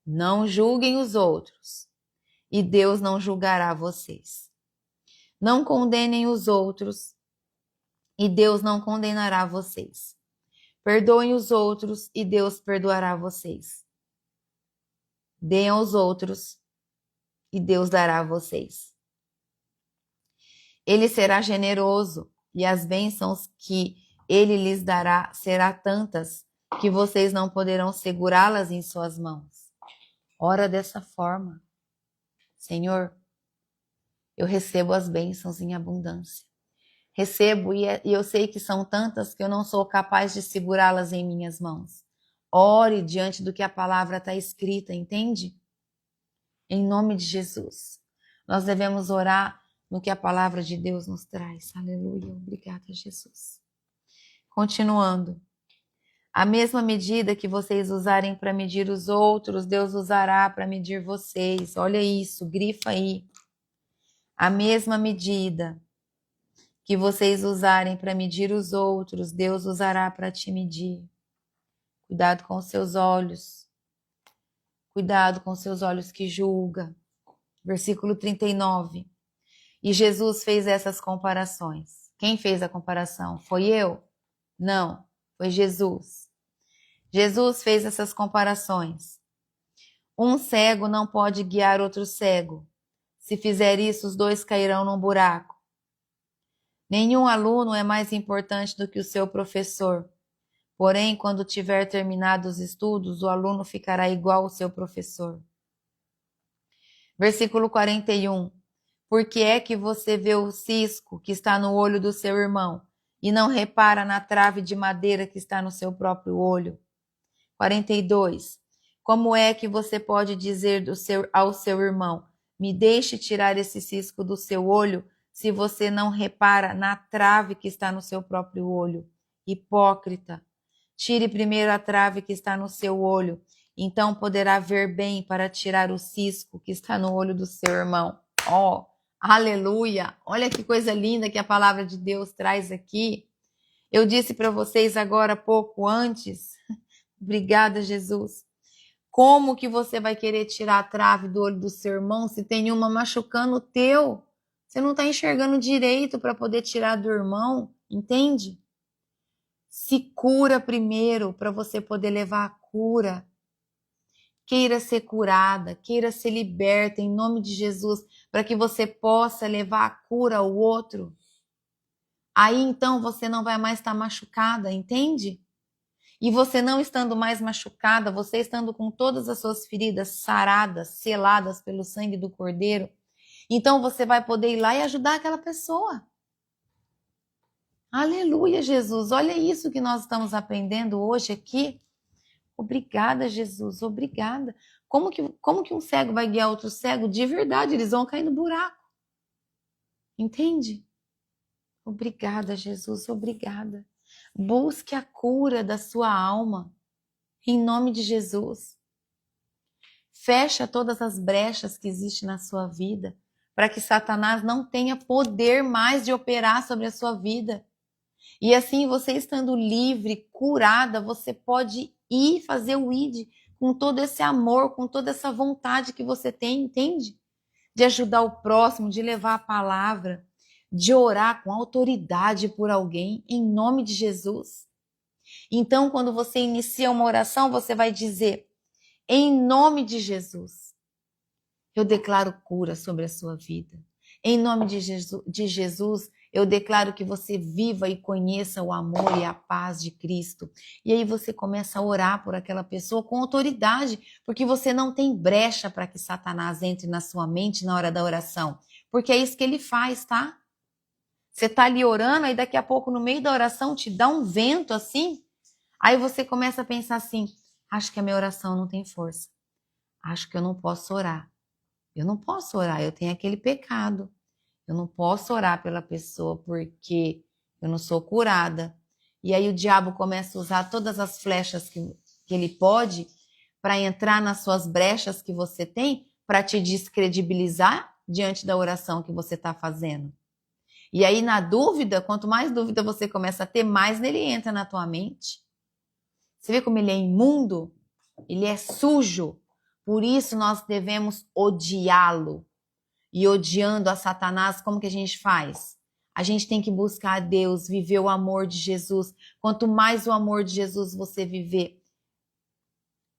não julguem os outros, e Deus não julgará vocês. Não condenem os outros, e Deus não condenará vocês. Perdoem os outros, e Deus perdoará vocês. Deem aos outros, e Deus dará a vocês. Ele será generoso, e as bênçãos que ele lhes dará serão tantas que vocês não poderão segurá-las em suas mãos. Ora dessa forma: Senhor, eu recebo as bênçãos em abundância. Recebo e eu sei que são tantas que eu não sou capaz de segurá-las em minhas mãos. Ore diante do que a palavra está escrita, entende? Em nome de Jesus. Nós devemos orar no que a palavra de Deus nos traz. Aleluia. Obrigada, Jesus. Continuando. A mesma medida que vocês usarem para medir os outros, Deus usará para medir vocês. Olha isso, grifa aí. A mesma medida que vocês usarem para medir os outros, Deus usará para te medir. Cuidado com os seus olhos. Cuidado com os seus olhos que julga. Versículo 39. E Jesus fez essas comparações. Quem fez a comparação? Foi eu? Não, foi Jesus. Jesus fez essas comparações. Um cego não pode guiar outro cego. Se fizer isso, os dois cairão num buraco. Nenhum aluno é mais importante do que o seu professor. Porém, quando tiver terminado os estudos, o aluno ficará igual ao seu professor. Versículo 41. Por que é que você vê o cisco que está no olho do seu irmão e não repara na trave de madeira que está no seu próprio olho? 42. Como é que você pode dizer ao seu irmão: me deixe tirar esse cisco do seu olho, se você não repara na trave que está no seu próprio olho? Hipócrita, tire primeiro a trave que está no seu olho, então poderá ver bem para tirar o cisco que está no olho do seu irmão. Oh, aleluia! Olha que coisa linda que a palavra de Deus traz aqui. Eu disse para vocês agora, pouco antes, obrigada, Jesus. Como que você vai querer tirar a trave do olho do seu irmão se tem uma machucando o teu? Você não está enxergando direito para poder tirar do irmão, entende? Se cura primeiro para você poder levar a cura. Queira ser curada, queira ser liberta em nome de Jesus, para que você possa levar a cura ao outro. Aí então você não vai mais estar machucada, entende? E você não estando mais machucada, você estando com todas as suas feridas saradas, seladas pelo sangue do Cordeiro, então você vai poder ir lá e ajudar aquela pessoa. Aleluia, Jesus. Olha isso que nós estamos aprendendo hoje aqui. Obrigada, Jesus. Obrigada. Como que um cego vai guiar outro cego? De verdade, eles vão cair no buraco. Entende? Obrigada, Jesus. Obrigada. Busque a cura da sua alma, em nome de Jesus. Fecha todas as brechas que existem na sua vida, para que Satanás não tenha poder mais de operar sobre a sua vida. E assim, você estando livre, curada, você pode ir fazer o ID com todo esse amor, com toda essa vontade que você tem, entende? De ajudar o próximo, de levar a palavra, de orar com autoridade por alguém, em nome de Jesus. Então, quando você inicia uma oração, você vai dizer: em nome de Jesus, eu declaro cura sobre a sua vida. Em nome de Jesus, eu declaro que você viva e conheça o amor e a paz de Cristo. E aí você começa a orar por aquela pessoa com autoridade, porque você não tem brecha para que Satanás entre na sua mente na hora da oração. Porque é isso que ele faz, tá? Você tá ali orando, aí daqui a pouco, no meio da oração, te dá um vento assim. Aí você começa a pensar assim, acho que a minha oração não tem força. Acho que eu não posso orar. Eu não posso orar, eu tenho aquele pecado. Eu não posso orar pela pessoa porque eu não sou curada. E aí o diabo começa a usar todas as flechas que ele pode para entrar nas suas brechas que você tem, para te descredibilizar diante da oração que você está fazendo. E aí, na dúvida, quanto mais dúvida você começa a ter, mais ele entra na tua mente. Você vê como ele é imundo? Ele é sujo. Por isso nós devemos odiá-lo. E odiando a Satanás, como que a gente faz? A gente tem que buscar a Deus, viver o amor de Jesus. Quanto mais o amor de Jesus você viver,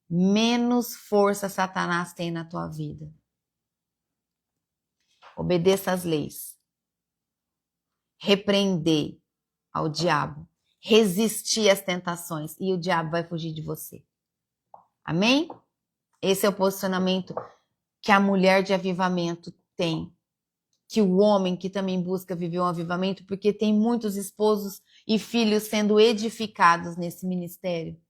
menos força Satanás tem na tua vida. Obedeça às leis. Repreender ao diabo. Resistir às tentações e o diabo vai fugir de você. Amém? Esse é o posicionamento que a mulher de avivamento tem. Que o homem que também busca viver um avivamento, porque tem muitos esposos e filhos sendo edificados nesse ministério.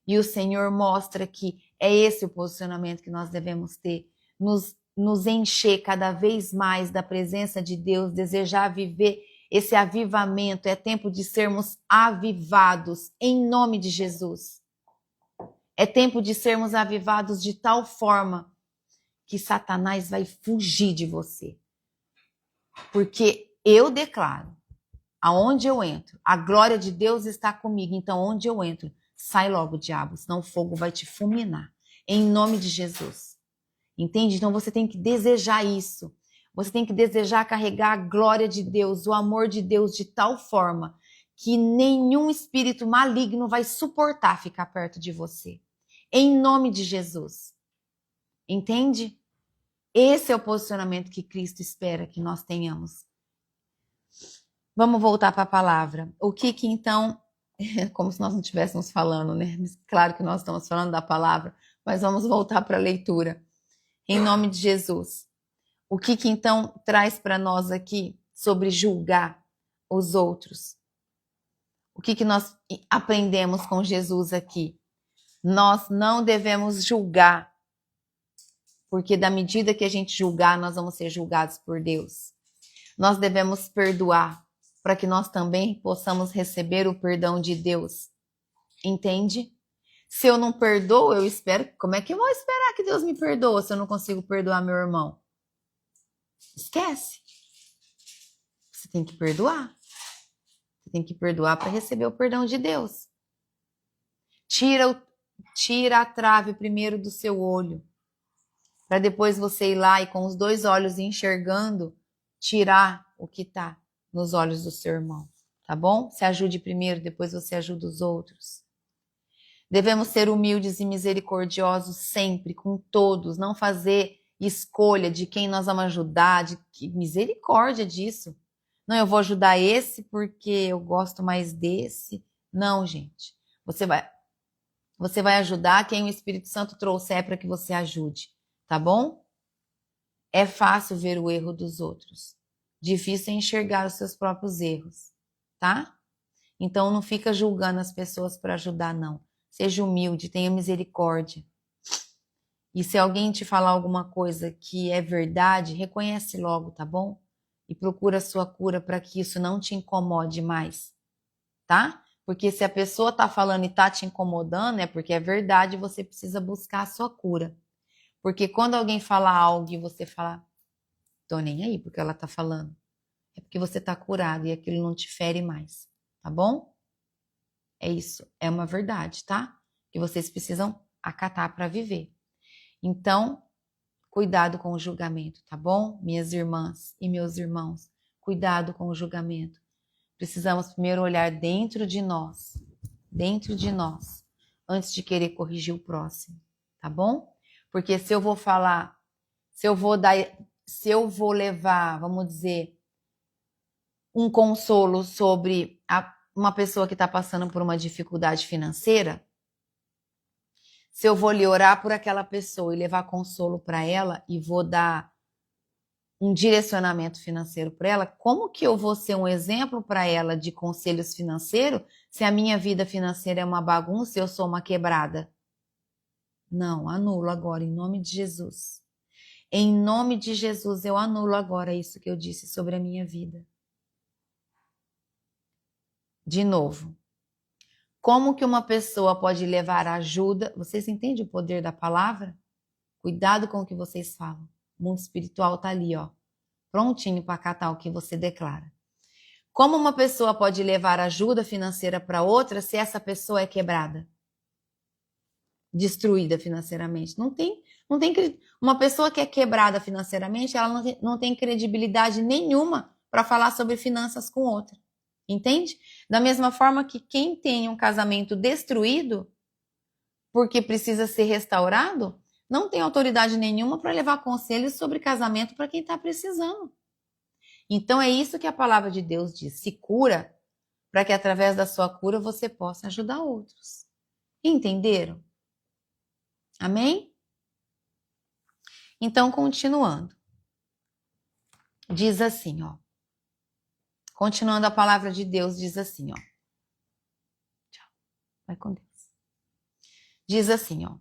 E o Senhor mostra que é esse o posicionamento que nós devemos ter. Nos encher cada vez mais da presença de Deus, desejar viver esse avivamento. É tempo de sermos avivados em nome de Jesus. É tempo de sermos avivados de tal forma que Satanás vai fugir de você. Porque eu declaro, aonde eu entro, a glória de Deus está comigo. Então, onde eu entro, sai logo, diabo, senão o fogo vai te fulminar. Em nome de Jesus. Entende? Então, você tem que desejar isso. Você tem que desejar carregar a glória de Deus, o amor de Deus de tal forma que nenhum espírito maligno vai suportar ficar perto de você. Em nome de Jesus. Entende? Esse é o posicionamento que Cristo espera que nós tenhamos. Vamos voltar para a palavra. O que então, como se nós não estivéssemos falando, né? Claro que nós estamos falando da palavra, mas vamos voltar para a leitura. Em nome de Jesus. O que então traz para nós aqui sobre julgar os outros? O que nós aprendemos com Jesus aqui? Nós não devemos julgar, porque da medida que a gente julgar, nós vamos ser julgados por Deus. Nós devemos perdoar, para que nós também possamos receber o perdão de Deus. Entende? Se eu não perdoo, eu espero... Como é que eu vou esperar que Deus me perdoe se eu não consigo perdoar meu irmão? Esquece. Você tem que perdoar. Você tem que perdoar para receber o perdão de Deus. Tira a trave primeiro do seu olho, para depois você ir lá e com os dois olhos enxergando, tirar o que está nos olhos do seu irmão, tá bom? Se ajude primeiro, depois você ajuda os outros. Devemos ser humildes e misericordiosos sempre, com todos, não fazer escolha de quem nós vamos ajudar, de que misericórdia disso. Não, eu vou ajudar esse porque eu gosto mais desse. Não, gente. Você vai ajudar quem o Espírito Santo trouxer para que você ajude, tá bom? É fácil ver o erro dos outros. Difícil é enxergar os seus próprios erros, tá? Então não fica julgando as pessoas para ajudar, não. Seja humilde, tenha misericórdia. E se alguém te falar alguma coisa que é verdade, reconhece logo, tá bom? E procura a sua cura para que isso não te incomode mais, tá? Porque se a pessoa tá falando e tá te incomodando, é porque é verdade, você precisa buscar a sua cura. Porque quando alguém fala algo e você fala, tô nem aí porque ela tá falando, é porque você tá curado e aquilo não te fere mais, tá bom? É isso, é uma verdade, tá? Que vocês precisam acatar para viver. Então, cuidado com o julgamento, tá bom? Minhas irmãs e meus irmãos, cuidado com o julgamento. Precisamos primeiro olhar dentro de nós, antes de querer corrigir o próximo, tá bom? Porque se eu vou falar, se eu vou levar, vamos dizer, um consolo sobre uma pessoa que está passando por uma dificuldade financeira, se eu vou lhe orar por aquela pessoa e levar consolo para ela e vou dar um direcionamento financeiro para ela, como que eu vou ser um exemplo para ela de conselhos financeiros se a minha vida financeira é uma bagunça e eu sou uma quebrada? Não, anulo agora, em nome de Jesus. Em nome de Jesus, eu anulo agora isso que eu disse sobre a minha vida. De novo, como que uma pessoa pode levar ajuda? Vocês entendem o poder da palavra? Cuidado com o que vocês falam. O mundo espiritual está ali, ó, prontinho para acatar o que você declara. Como uma pessoa pode levar ajuda financeira para outra se essa pessoa é quebrada? Destruída financeiramente? Não tem. Uma pessoa que é quebrada financeiramente, ela não tem credibilidade nenhuma para falar sobre finanças com outra. Entende? Da mesma forma que quem tem um casamento destruído, porque precisa ser restaurado, não tem autoridade nenhuma para levar conselhos sobre casamento para quem está precisando. Então é isso que a palavra de Deus diz. Se cura, para que através da sua cura você possa ajudar outros. Entenderam? Amém? Então, continuando. Diz assim, ó. Continuando a palavra de Deus, diz assim, ó. Tchau. Vai com Deus. Diz assim, ó.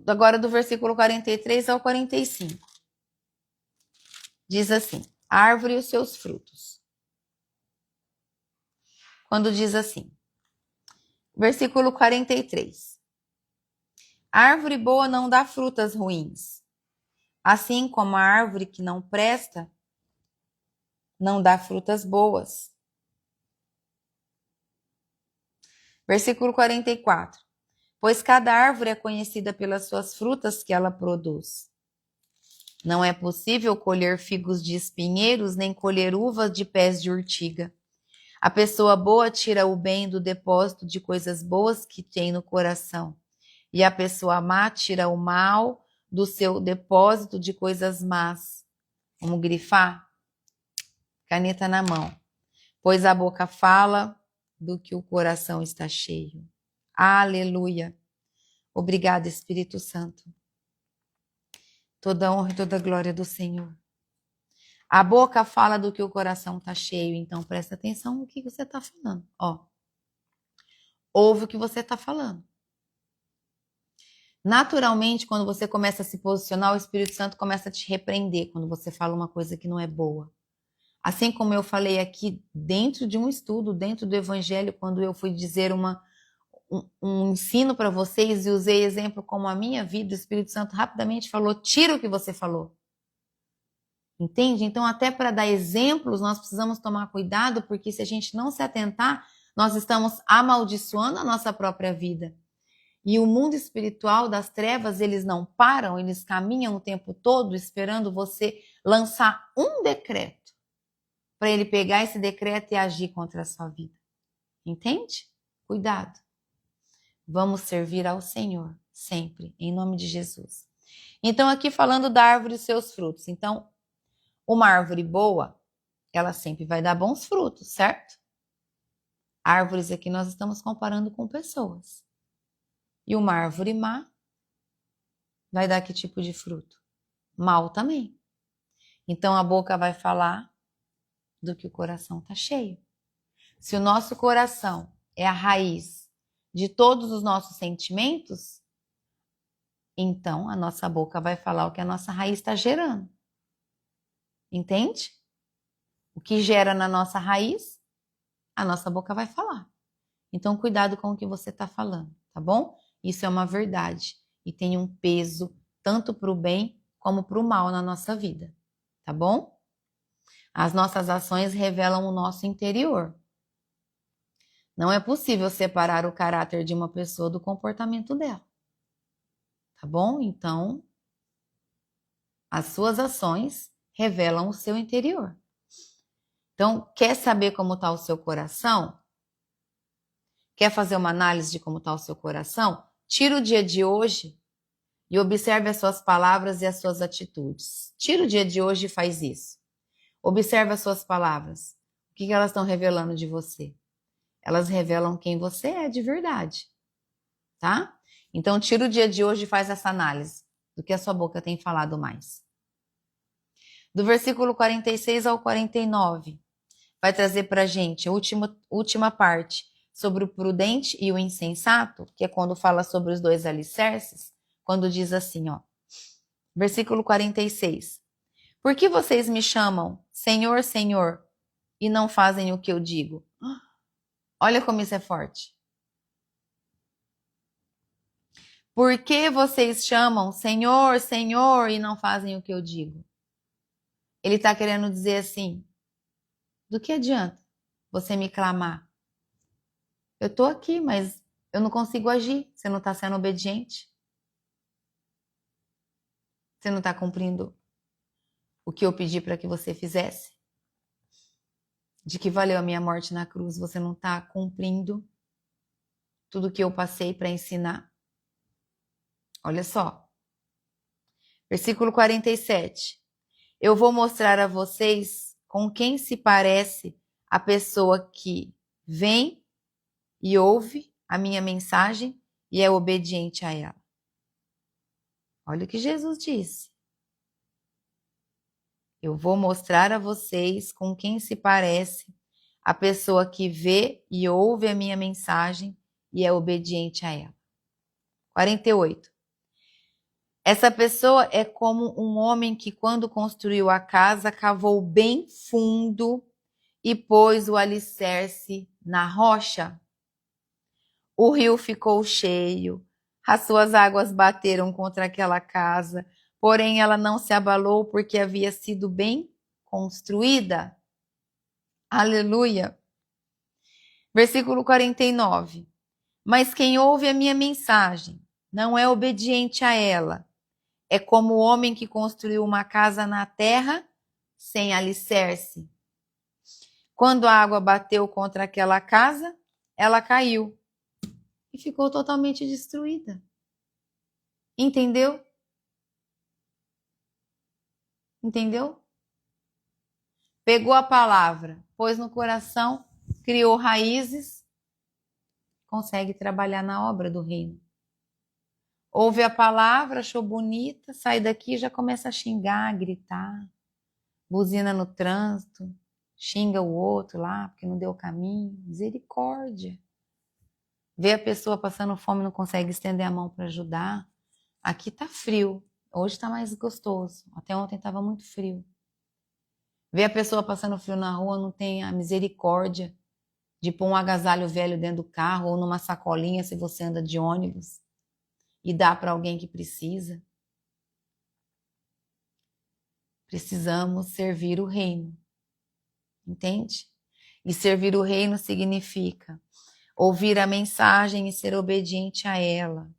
Agora do versículo 43 ao 45. Diz assim, a árvore e os seus frutos. Quando diz assim, versículo 43. A árvore boa não dá frutas ruins, assim como a árvore que não presta não dá frutas boas. Versículo 44. Pois cada árvore é conhecida pelas suas frutas que ela produz. Não é possível colher figos de espinheiros, nem colher uvas de pés de urtiga. A pessoa boa tira o bem do depósito de coisas boas que tem no coração, e a pessoa má tira o mal do seu depósito de coisas más. Vamos grifar? Caneta na mão. Pois a boca fala do que o coração está cheio. Aleluia. Obrigada, Espírito Santo. Toda honra e toda glória do Senhor. A boca fala do que o coração está cheio, então presta atenção no que você está falando. Ó, ouve o que você está falando. Naturalmente, quando você começa a se posicionar, o Espírito Santo começa a te repreender quando você fala uma coisa que não é boa. Assim como eu falei aqui dentro de um estudo, dentro do Evangelho, quando eu fui dizer um ensino para vocês e usei exemplo como a minha vida, o Espírito Santo rapidamente falou, tira o que você falou. Entende? Então, até para dar exemplos, nós precisamos tomar cuidado, porque se a gente não se atentar, nós estamos amaldiçoando a nossa própria vida. E o mundo espiritual das trevas, eles não param, eles caminham o tempo todo esperando você lançar um decreto, para ele pegar esse decreto e agir contra a sua vida. Entende? Cuidado. Vamos servir ao Senhor, sempre, em nome de Jesus. Então, aqui falando da árvore e seus frutos. Então, uma árvore boa, ela sempre vai dar bons frutos, certo? Árvores aqui nós estamos comparando com pessoas. E uma árvore má vai dar que tipo de fruto? Mal também. Então, a boca vai falar do que o coração está cheio. Se o nosso coração é a raiz de todos os nossos sentimentos, então a nossa boca vai falar o que a nossa raiz está gerando. Entende? O que gera na nossa raiz, a nossa boca vai falar. Então, cuidado com o que você está falando, tá bom? Isso é uma verdade e tem um peso tanto para o bem como para o mal na nossa vida, tá bom? As nossas ações revelam o nosso interior. Não é possível separar o caráter de uma pessoa do comportamento dela, tá bom? Então, as suas ações revelam o seu interior. Então, quer saber como está o seu coração? Quer fazer uma análise de como está o seu coração? Tira o dia de hoje e observe as suas palavras e as suas atitudes. Tira o dia de hoje e faz isso. Observe as suas palavras. O que elas estão revelando de você? Elas revelam quem você é de verdade, tá? Então, tira o dia de hoje e faz essa análise do que a sua boca tem falado mais. Do versículo 46 ao 49, vai trazer para a gente a última parte sobre o prudente e o insensato, que é quando fala sobre os dois alicerces, quando diz assim, ó, versículo 46. Por que vocês me chamam Senhor, Senhor, e não fazem o que eu digo? Olha como isso é forte. Por que vocês chamam Senhor, Senhor, e não fazem o que eu digo? Ele está querendo dizer assim, do que adianta você me clamar? Eu estou aqui, mas eu não consigo agir. Você não está sendo obediente. Você não está cumprindo o que eu pedi para que você fizesse. De que valeu a minha morte na cruz? Você não está cumprindo tudo que eu passei para ensinar. Olha só. Versículo 47. Eu vou mostrar a vocês com quem se parece a pessoa que vem e ouve a minha mensagem e é obediente a ela. Olha o que Jesus disse. Eu vou mostrar a vocês com quem se parece a pessoa que vê e ouve a minha mensagem e é obediente a ela. 48. Essa pessoa é como um homem que, quando construiu a casa, cavou bem fundo e pôs o alicerce na rocha. O rio ficou cheio, as suas águas bateram contra aquela casa, porém ela não se abalou porque havia sido bem construída. Aleluia. Versículo 49. Mas quem ouve a minha mensagem não é obediente a ela. É como o homem que construiu uma casa na terra sem alicerce. Quando a água bateu contra aquela casa, ela caiu e ficou totalmente destruída. Entendeu? Entendeu? Pegou a palavra, pôs no coração, criou raízes, consegue trabalhar na obra do reino. Ouve a palavra, achou bonita, sai daqui e já começa a xingar, a gritar, buzina no trânsito, xinga o outro lá porque não deu o caminho. Misericórdia. Vê a pessoa passando fome, não consegue estender a mão para ajudar. Aqui tá frio, hoje tá mais gostoso. Até ontem estava muito frio. Vê a pessoa passando frio na rua, não tem a misericórdia de pôr um agasalho velho dentro do carro ou numa sacolinha se você anda de ônibus e dar para alguém que precisa. Precisamos servir o reino, entende? E servir o reino significa ouvir a mensagem e ser obediente a ela.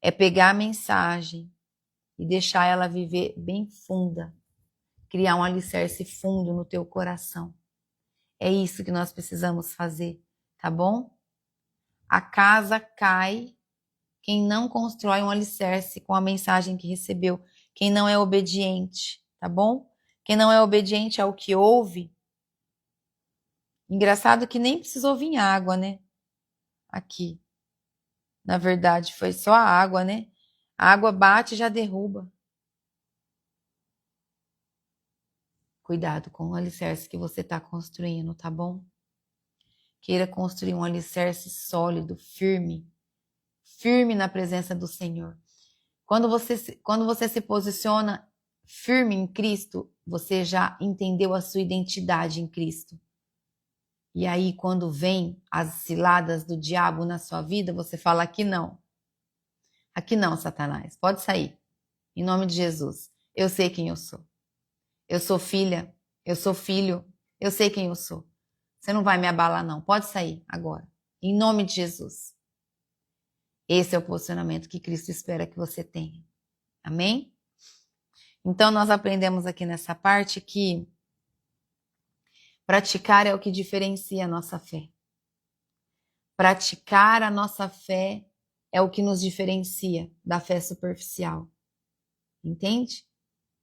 É pegar a mensagem e deixar ela viver bem funda, criar um alicerce fundo no teu coração. É isso que nós precisamos fazer, tá bom? A casa cai quem não constrói um alicerce com a mensagem que recebeu, quem não é obediente, tá bom? Quem não é obediente ao que ouve. Engraçado que nem precisou vir água, né? Aqui. Na verdade, foi só a água, né? A água bate e já derruba. Cuidado com o alicerce que você está construindo, tá bom? Queira construir um alicerce sólido, firme na presença do Senhor. Quando você se posiciona firme em Cristo, você já entendeu a sua identidade em Cristo. E aí, quando vem as ciladas do diabo na sua vida, você fala: aqui não. Aqui não, Satanás. Pode sair. Em nome de Jesus. Eu sei quem eu sou. Eu sou filha. Eu sou filho. Eu sei quem eu sou. Você não vai me abalar, não. Pode sair agora. Em nome de Jesus. Esse é o posicionamento que Cristo espera que você tenha. Amém? Então, nós aprendemos aqui nessa parte que praticar é o que diferencia a nossa fé. Praticar a nossa fé é o que nos diferencia da fé superficial. Entende?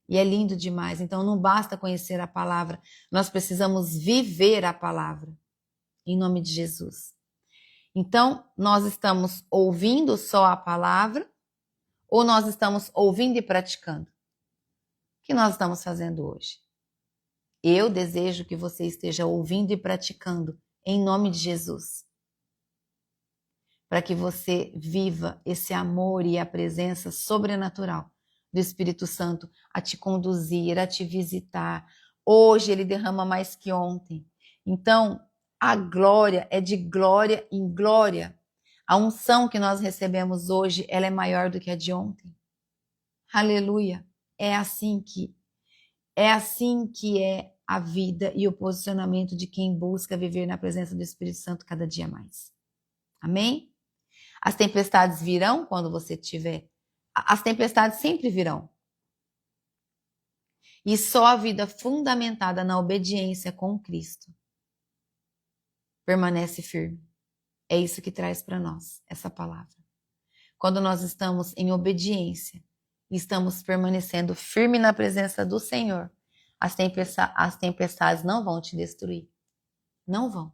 E é lindo demais. Então, não basta conhecer a palavra, nós precisamos viver a palavra. Em nome de Jesus. Então, nós estamos ouvindo só a palavra ou nós estamos ouvindo e praticando? que nós estamos fazendo hoje. Eu desejo que você esteja ouvindo e praticando em nome de Jesus, para que você viva esse amor e a presença sobrenatural do Espírito Santo a te conduzir, a te visitar. Hoje ele derrama mais que ontem. Então, a glória é de glória em glória. A unção que nós recebemos hoje, ela é maior do que a de ontem. Aleluia. É assim que é a vida e o posicionamento de quem busca viver na presença do Espírito Santo cada dia mais. Amém? As tempestades virão quando você tiver. As tempestades sempre virão. E só a vida fundamentada na obediência com Cristo permanece firme. É isso que traz para nós essa palavra. Quando nós estamos em obediência e estamos permanecendo firme na presença do Senhor, as tempestades não vão te destruir. Não vão.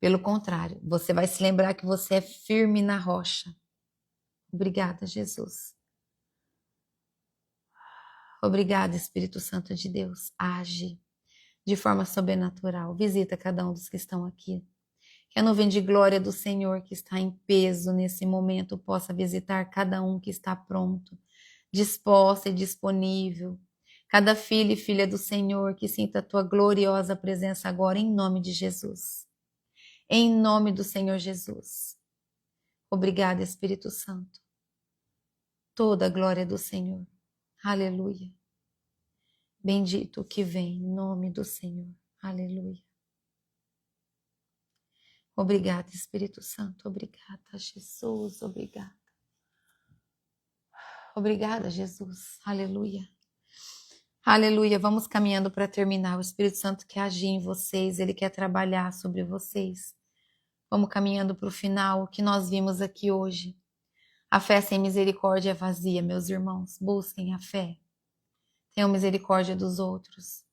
Pelo contrário, você vai se lembrar que você é firme na rocha. Obrigada, Jesus. Obrigada, Espírito Santo de Deus. Age de forma sobrenatural. Visita cada um dos que estão aqui. Que a nuvem de glória do Senhor que está em peso nesse momento possa visitar cada um que está pronto, disposta e disponível. Cada filho e filha do Senhor que sinta a tua gloriosa presença agora em nome de Jesus. Em nome do Senhor Jesus. Obrigada, Espírito Santo. Toda a glória do Senhor. Aleluia. Bendito o que vem em nome do Senhor. Aleluia. Obrigada, Espírito Santo. Obrigada, Jesus. Obrigada. Obrigada, Jesus. Aleluia. Aleluia. Vamos caminhando para terminar. O Espírito Santo quer agir em vocês. Ele quer trabalhar sobre vocês. Vamos caminhando para o final. O que nós vimos aqui hoje. A fé sem misericórdia é vazia, meus irmãos. Busquem a fé. Tenham misericórdia dos outros.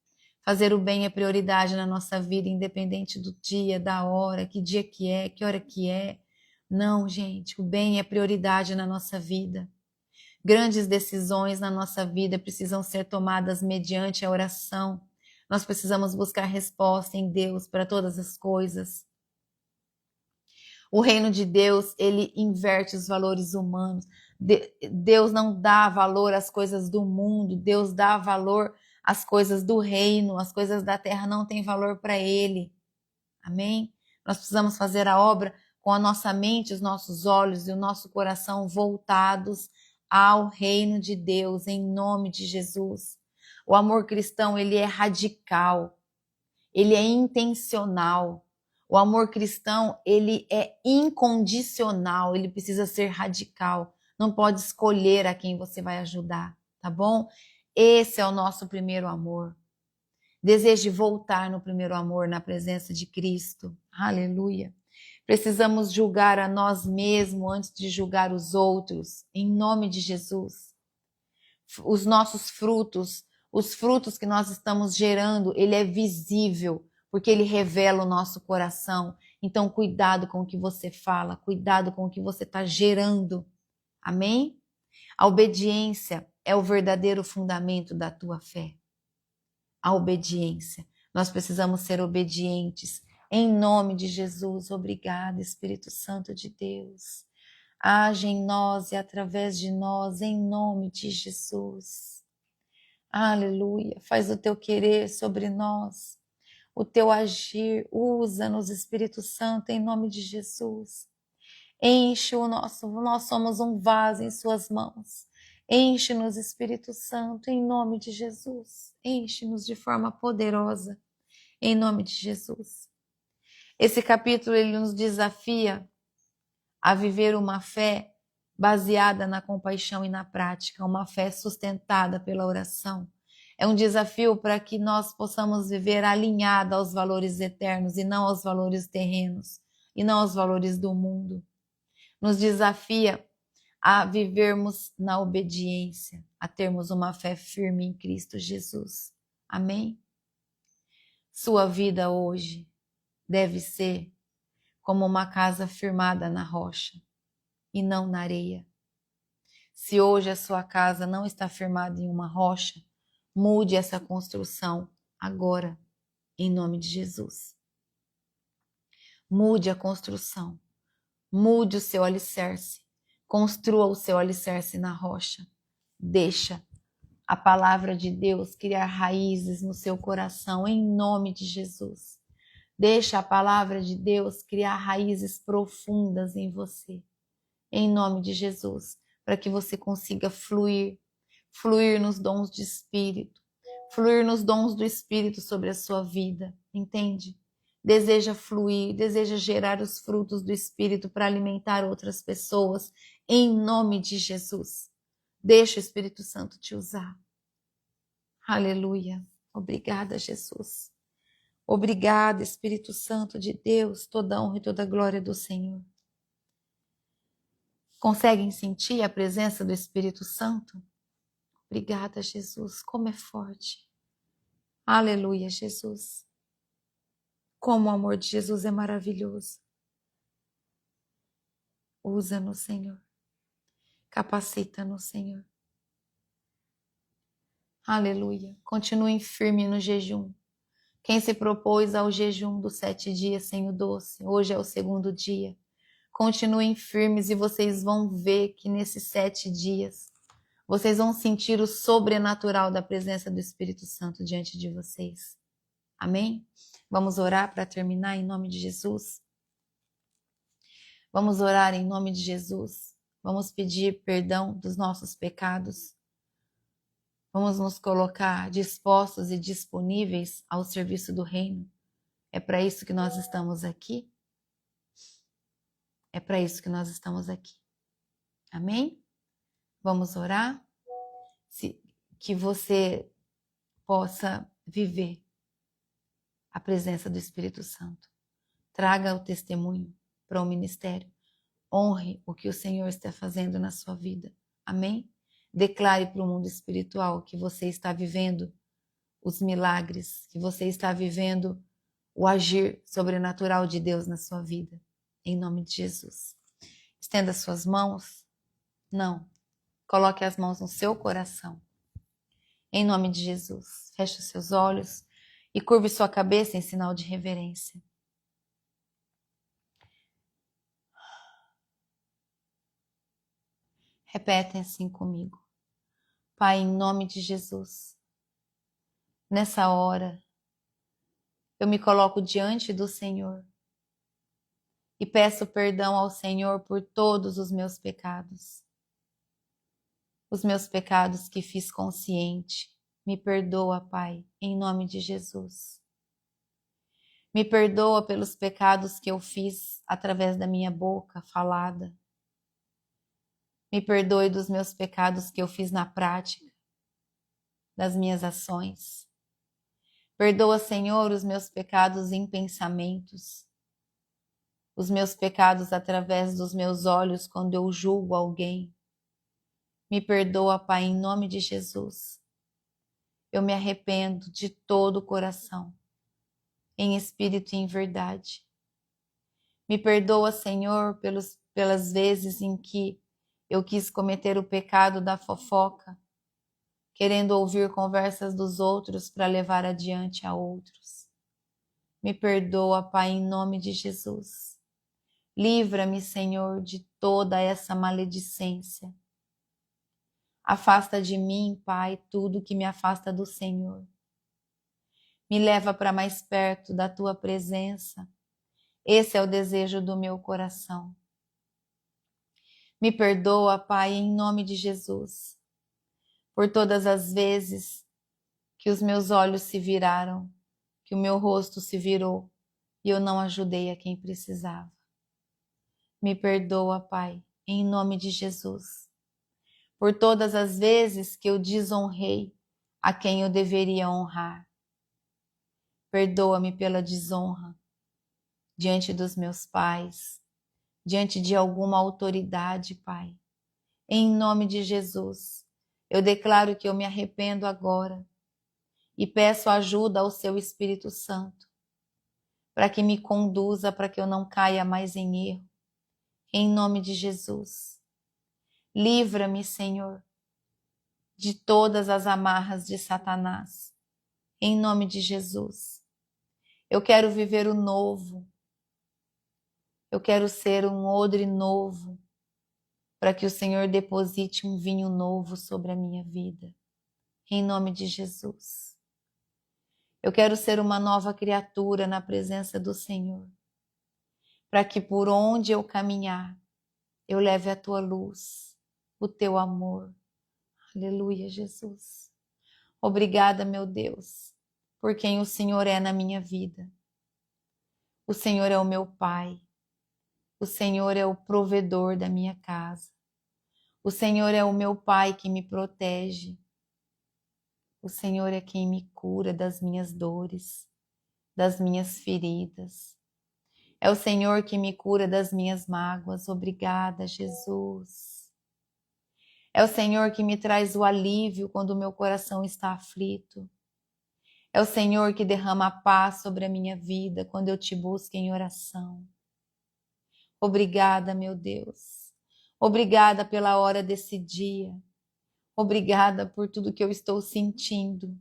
Fazer o bem é prioridade na nossa vida, independente do dia, da hora, que dia que é, que hora que é. Não, gente, o bem é prioridade na nossa vida. Grandes decisões na nossa vida precisam ser tomadas mediante a oração. Nós precisamos buscar resposta em Deus para todas as coisas. O reino de Deus, ele inverte os valores humanos. Deus não dá valor às coisas do mundo, Deus dá valor às coisas do reino, as coisas da terra não têm valor para ele. Amém? Nós precisamos fazer a obra com a nossa mente, os nossos olhos e o nosso coração voltados ao reino de Deus, em nome de Jesus. O amor cristão, ele é radical, ele é intencional. O amor cristão, ele é incondicional, ele precisa ser radical. Não pode escolher a quem você vai ajudar, tá bom? Esse é o nosso primeiro amor. Deseje voltar no primeiro amor, na presença de Cristo. Aleluia. Precisamos julgar a nós mesmos antes de julgar os outros, em nome de Jesus. Os nossos frutos, os frutos que nós estamos gerando, ele é visível, porque ele revela o nosso coração. Então, cuidado com o que você fala, cuidado com o que você está gerando. Amém? A obediência é o verdadeiro fundamento da tua fé. A obediência. Nós precisamos ser obedientes. Em nome de Jesus, obrigada, Espírito Santo de Deus. Age em nós e através de nós, em nome de Jesus. Aleluia. Faz o teu querer sobre nós. O teu agir, usa-nos, Espírito Santo, em nome de Jesus. Enche nós somos um vaso em suas mãos. Enche-nos, Espírito Santo, em nome de Jesus. Enche-nos de forma poderosa, em nome de Jesus. Esse capítulo, ele nos desafia a viver uma fé baseada na compaixão e na prática, uma fé sustentada pela oração. É um desafio para que nós possamos viver alinhada aos valores eternos e não aos valores terrenos, e não aos valores do mundo. Nos desafia a vivermos na obediência, a termos uma fé firme em Cristo Jesus. Amém? Sua vida hoje deve ser como uma casa firmada na rocha e não na areia. Se hoje a sua casa não está firmada em uma rocha, Mude essa construção agora, em nome de Jesus. Mude a construção. Mude o seu alicerce. Construa o seu alicerce na rocha. Deixa a palavra de Deus criar raízes no seu coração, em nome de Jesus. Deixa a palavra de Deus criar raízes profundas em você, em nome de Jesus, para que você consiga fluir nos dons de Espírito, fluir nos dons do Espírito sobre a sua vida, entende? Deseja fluir, deseja gerar os frutos do Espírito para alimentar outras pessoas, em nome de Jesus. Deixa o Espírito Santo te usar. Aleluia. Obrigada, Jesus. Obrigada, Espírito Santo de Deus, toda honra e toda glória do Senhor. Conseguem sentir a presença do Espírito Santo? Obrigada, Jesus. Como é forte. Aleluia, Jesus. Como o amor de Jesus é maravilhoso. Usa-nos, Senhor. Capacita-nos, Senhor. Aleluia. Continuem firme no jejum. Quem se propôs ao jejum dos 7 dias sem o doce, hoje é o 2º dia. Continuem firmes e vocês vão ver que nesses 7 dias, vocês vão sentir o sobrenatural da presença do Espírito Santo diante de vocês. Amém? Vamos orar para terminar em nome de Jesus? Vamos orar em nome de Jesus. Vamos pedir perdão dos nossos pecados. Vamos nos colocar dispostos e disponíveis ao serviço do reino. É para isso que nós estamos aqui. É para isso que nós estamos aqui. Amém? Vamos orar? Que você possa viver a presença do Espírito Santo. Traga o testemunho para o ministério. Honre o que o Senhor está fazendo na sua vida. Amém? Declare para o mundo espiritual que você está vivendo os milagres, que você está vivendo o agir sobrenatural de Deus na sua vida. Em nome de Jesus. Estenda suas mãos. Não. Coloque as mãos no seu coração. Em nome de Jesus. Feche os seus olhos e curve sua cabeça em sinal de reverência. Repetem assim comigo. Pai, em nome de Jesus, nessa hora, eu me coloco diante do Senhor e peço perdão ao Senhor por todos os meus pecados. Os meus pecados que fiz consciente. Me perdoa, Pai, em nome de Jesus. Me perdoa pelos pecados que eu fiz através da minha boca falada. Me perdoe dos meus pecados que eu fiz na prática, das minhas ações. Perdoa, Senhor, os meus pecados em pensamentos, os meus pecados através dos meus olhos quando eu julgo alguém. Me perdoa, Pai, em nome de Jesus. Eu me arrependo de todo o coração, em espírito e em verdade. Me perdoa, Senhor, pelas vezes em que eu quis cometer o pecado da fofoca, querendo ouvir conversas dos outros para levar adiante a outros. Me perdoa, Pai, em nome de Jesus. Livra-me, Senhor, de toda essa maledicência. Afasta de mim, Pai, tudo que me afasta do Senhor. Me leva para mais perto da Tua presença. Esse é o desejo do meu coração. Me perdoa, Pai, em nome de Jesus, por todas as vezes que os meus olhos se viraram, que o meu rosto se virou e eu não ajudei a quem precisava. Me perdoa, Pai, em nome de Jesus, por todas as vezes que eu desonrei a quem eu deveria honrar. Perdoa-me pela desonra diante dos meus pais, diante de alguma autoridade, Pai. Em nome de Jesus, eu declaro que eu me arrependo agora e peço ajuda ao Seu Espírito Santo para que me conduza, para que eu não caia mais em erro. Em nome de Jesus. Livra-me, Senhor, de todas as amarras de Satanás. Em nome de Jesus. Eu quero viver o novo. Eu quero ser um odre novo, para que o Senhor deposite um vinho novo sobre a minha vida. Em nome de Jesus. Eu quero ser uma nova criatura na presença do Senhor, para que por onde eu caminhar, eu leve a tua luz, o teu amor. Aleluia, Jesus. Obrigada, meu Deus, por quem o Senhor é na minha vida. O Senhor é o meu Pai. O Senhor é o provedor da minha casa. O Senhor é o meu Pai que me protege. O Senhor é quem me cura das minhas dores, das minhas feridas. É o Senhor que me cura das minhas mágoas. Obrigada, Jesus. É o Senhor que me traz o alívio quando o meu coração está aflito. É o Senhor que derrama a paz sobre a minha vida quando eu te busco em oração. Obrigada, meu Deus. Obrigada pela hora desse dia. Obrigada por tudo que eu estou sentindo.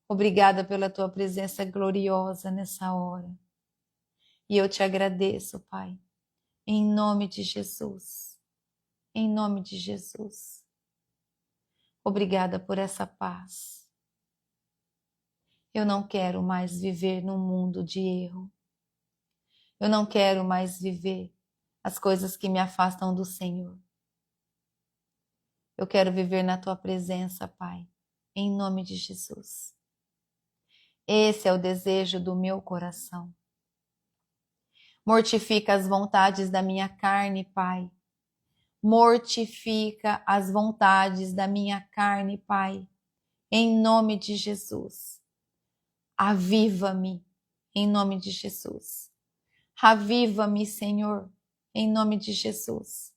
Obrigada pela tua presença gloriosa nessa hora. E eu te agradeço, Pai, em nome de Jesus. Em nome de Jesus. Obrigada por essa paz. Eu não quero mais viver num mundo de erro. Eu não quero mais viver as coisas que me afastam do Senhor. Eu quero viver na tua presença, Pai, em nome de Jesus. Esse é o desejo do meu coração. Mortifica as vontades da minha carne, Pai. Mortifica as vontades da minha carne, Pai, em nome de Jesus. Aviva-me, em nome de Jesus. Aviva-me, Senhor, em nome de Jesus.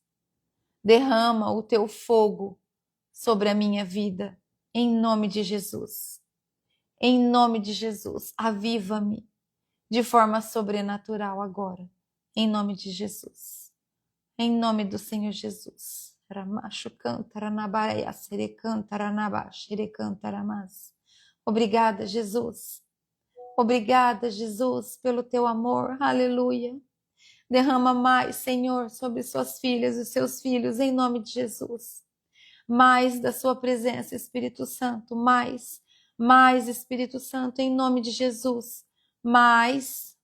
Derrama o teu fogo sobre a minha vida, em nome de Jesus. Em nome de Jesus, aviva-me de forma sobrenatural agora, em nome de Jesus. Em nome do Senhor Jesus. Obrigada, Jesus. Obrigada, Jesus, pelo teu amor. Aleluia. Derrama mais, Senhor, sobre suas filhas e seus filhos, em nome de Jesus. Mais da sua presença, Espírito Santo. Mais, Espírito Santo, em nome de Jesus. Mais,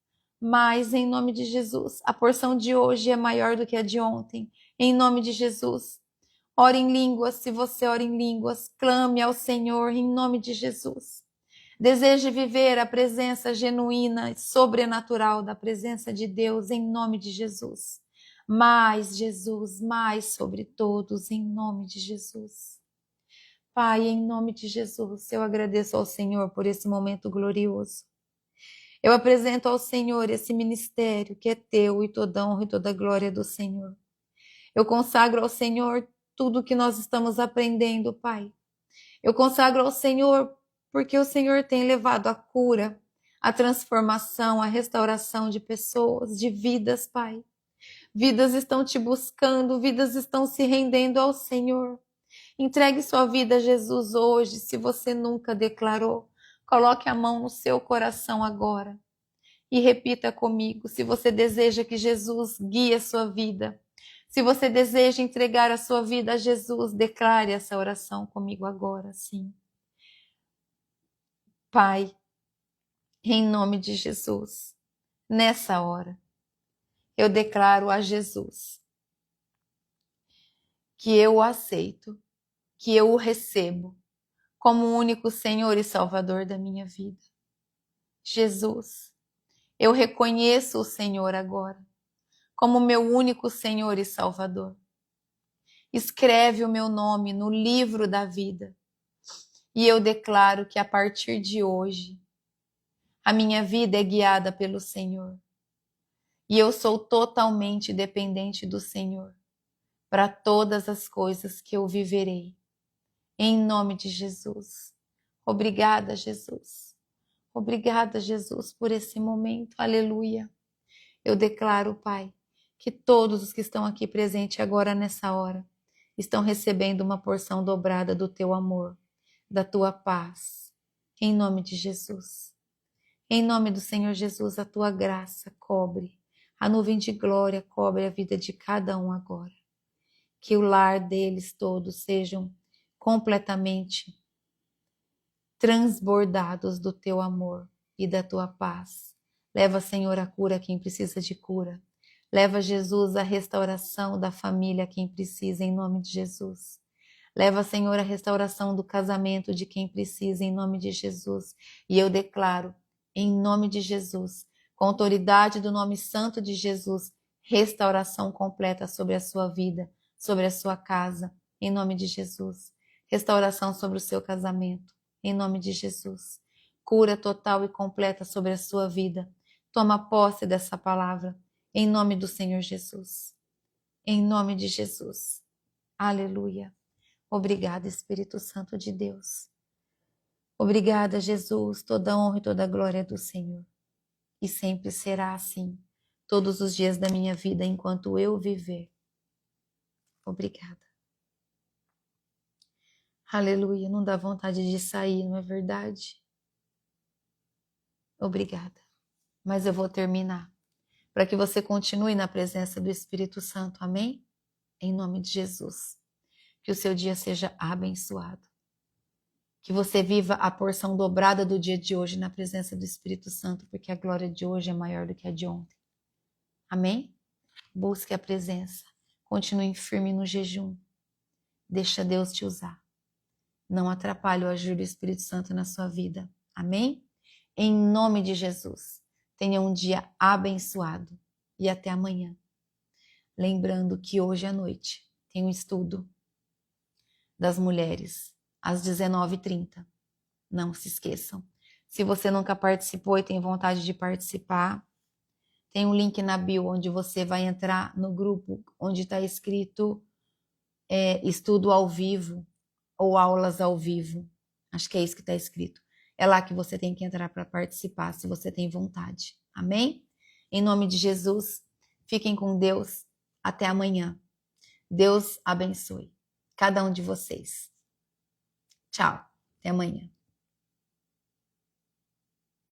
em nome de Jesus. A porção de hoje é maior do que a de ontem, em nome de Jesus. Ore em línguas, se você ora em línguas, clame ao Senhor, em nome de Jesus. Deseje viver a presença genuína e sobrenatural da presença de Deus em nome de Jesus. Mais, Jesus, mais sobre todos em nome de Jesus. Pai, em nome de Jesus, eu agradeço ao Senhor por esse momento glorioso. Eu apresento ao Senhor esse ministério que é teu e toda honra e toda glória do Senhor. Eu consagro ao Senhor tudo que nós estamos aprendendo, Pai. Eu consagro ao Senhor porque o Senhor tem levado a cura, a transformação, a restauração de pessoas, de vidas, Pai. Vidas estão te buscando, vidas estão se rendendo ao Senhor. Entregue sua vida a Jesus hoje, se você nunca declarou. Coloque a mão no seu coração agora e repita comigo, se você deseja que Jesus guie a sua vida. Se você deseja entregar a sua vida a Jesus, declare essa oração comigo agora, sim. Pai, em nome de Jesus, nessa hora, eu declaro a Jesus que eu o aceito, que eu o recebo como o único Senhor e Salvador da minha vida. Jesus, eu reconheço o Senhor agora como meu único Senhor e Salvador. Escreve o meu nome no livro da vida e eu declaro que a partir de hoje a minha vida é guiada pelo Senhor e eu sou totalmente dependente do Senhor para todas as coisas que eu viverei. Em nome de Jesus. Obrigada, Jesus. Obrigada, Jesus, por esse momento. Aleluia. Eu declaro, Pai, que todos os que estão aqui presentes agora nessa hora estão recebendo uma porção dobrada do teu amor, da tua paz. Em nome de Jesus. Em nome do Senhor Jesus, a tua graça cobre, a nuvem de glória cobre a vida de cada um agora. Que o lar deles todos sejam completamente transbordados do teu amor e da tua paz. Leva, Senhor, a cura a quem precisa de cura. Leva, Jesus, a restauração da família a quem precisa, em nome de Jesus. Leva, Senhor, a restauração do casamento de quem precisa, em nome de Jesus. E eu declaro, em nome de Jesus, com a autoridade do nome santo de Jesus, restauração completa sobre a sua vida, sobre a sua casa, em nome de Jesus. Restauração sobre o seu casamento, em nome de Jesus. Cura total e completa sobre a sua vida. Toma posse dessa palavra, em nome do Senhor Jesus. Em nome de Jesus. Aleluia. Obrigada, Espírito Santo de Deus. Obrigada, Jesus. Toda honra e toda glória é do Senhor. E sempre será assim, todos os dias da minha vida, enquanto eu viver. Obrigada. Aleluia. Não dá vontade de sair, não é verdade? Obrigada. Mas eu vou terminar, para que você continue na presença do Espírito Santo. Amém? Em nome de Jesus. Que o seu dia seja abençoado. Que você viva a porção dobrada do dia de hoje na presença do Espírito Santo, porque a glória de hoje é maior do que a de ontem. Amém? Busque a presença. Continue firme no jejum. Deixa Deus te usar. Não atrapalhe o agir do Espírito Santo na sua vida. Amém? Em nome de Jesus. Tenha um dia abençoado. E até amanhã. Lembrando que hoje à noite tem um estudo das mulheres, às 19h30. Não se esqueçam. Se você nunca participou e tem vontade de participar, tem um link na bio onde você vai entrar no grupo onde está escrito estudo ao vivo ou aulas ao vivo. Acho que é isso que está escrito. É lá que você tem que entrar para participar, se você tem vontade. Amém? Em nome de Jesus, fiquem com Deus. Até amanhã. Deus abençoe cada um de vocês. Tchau. Até amanhã.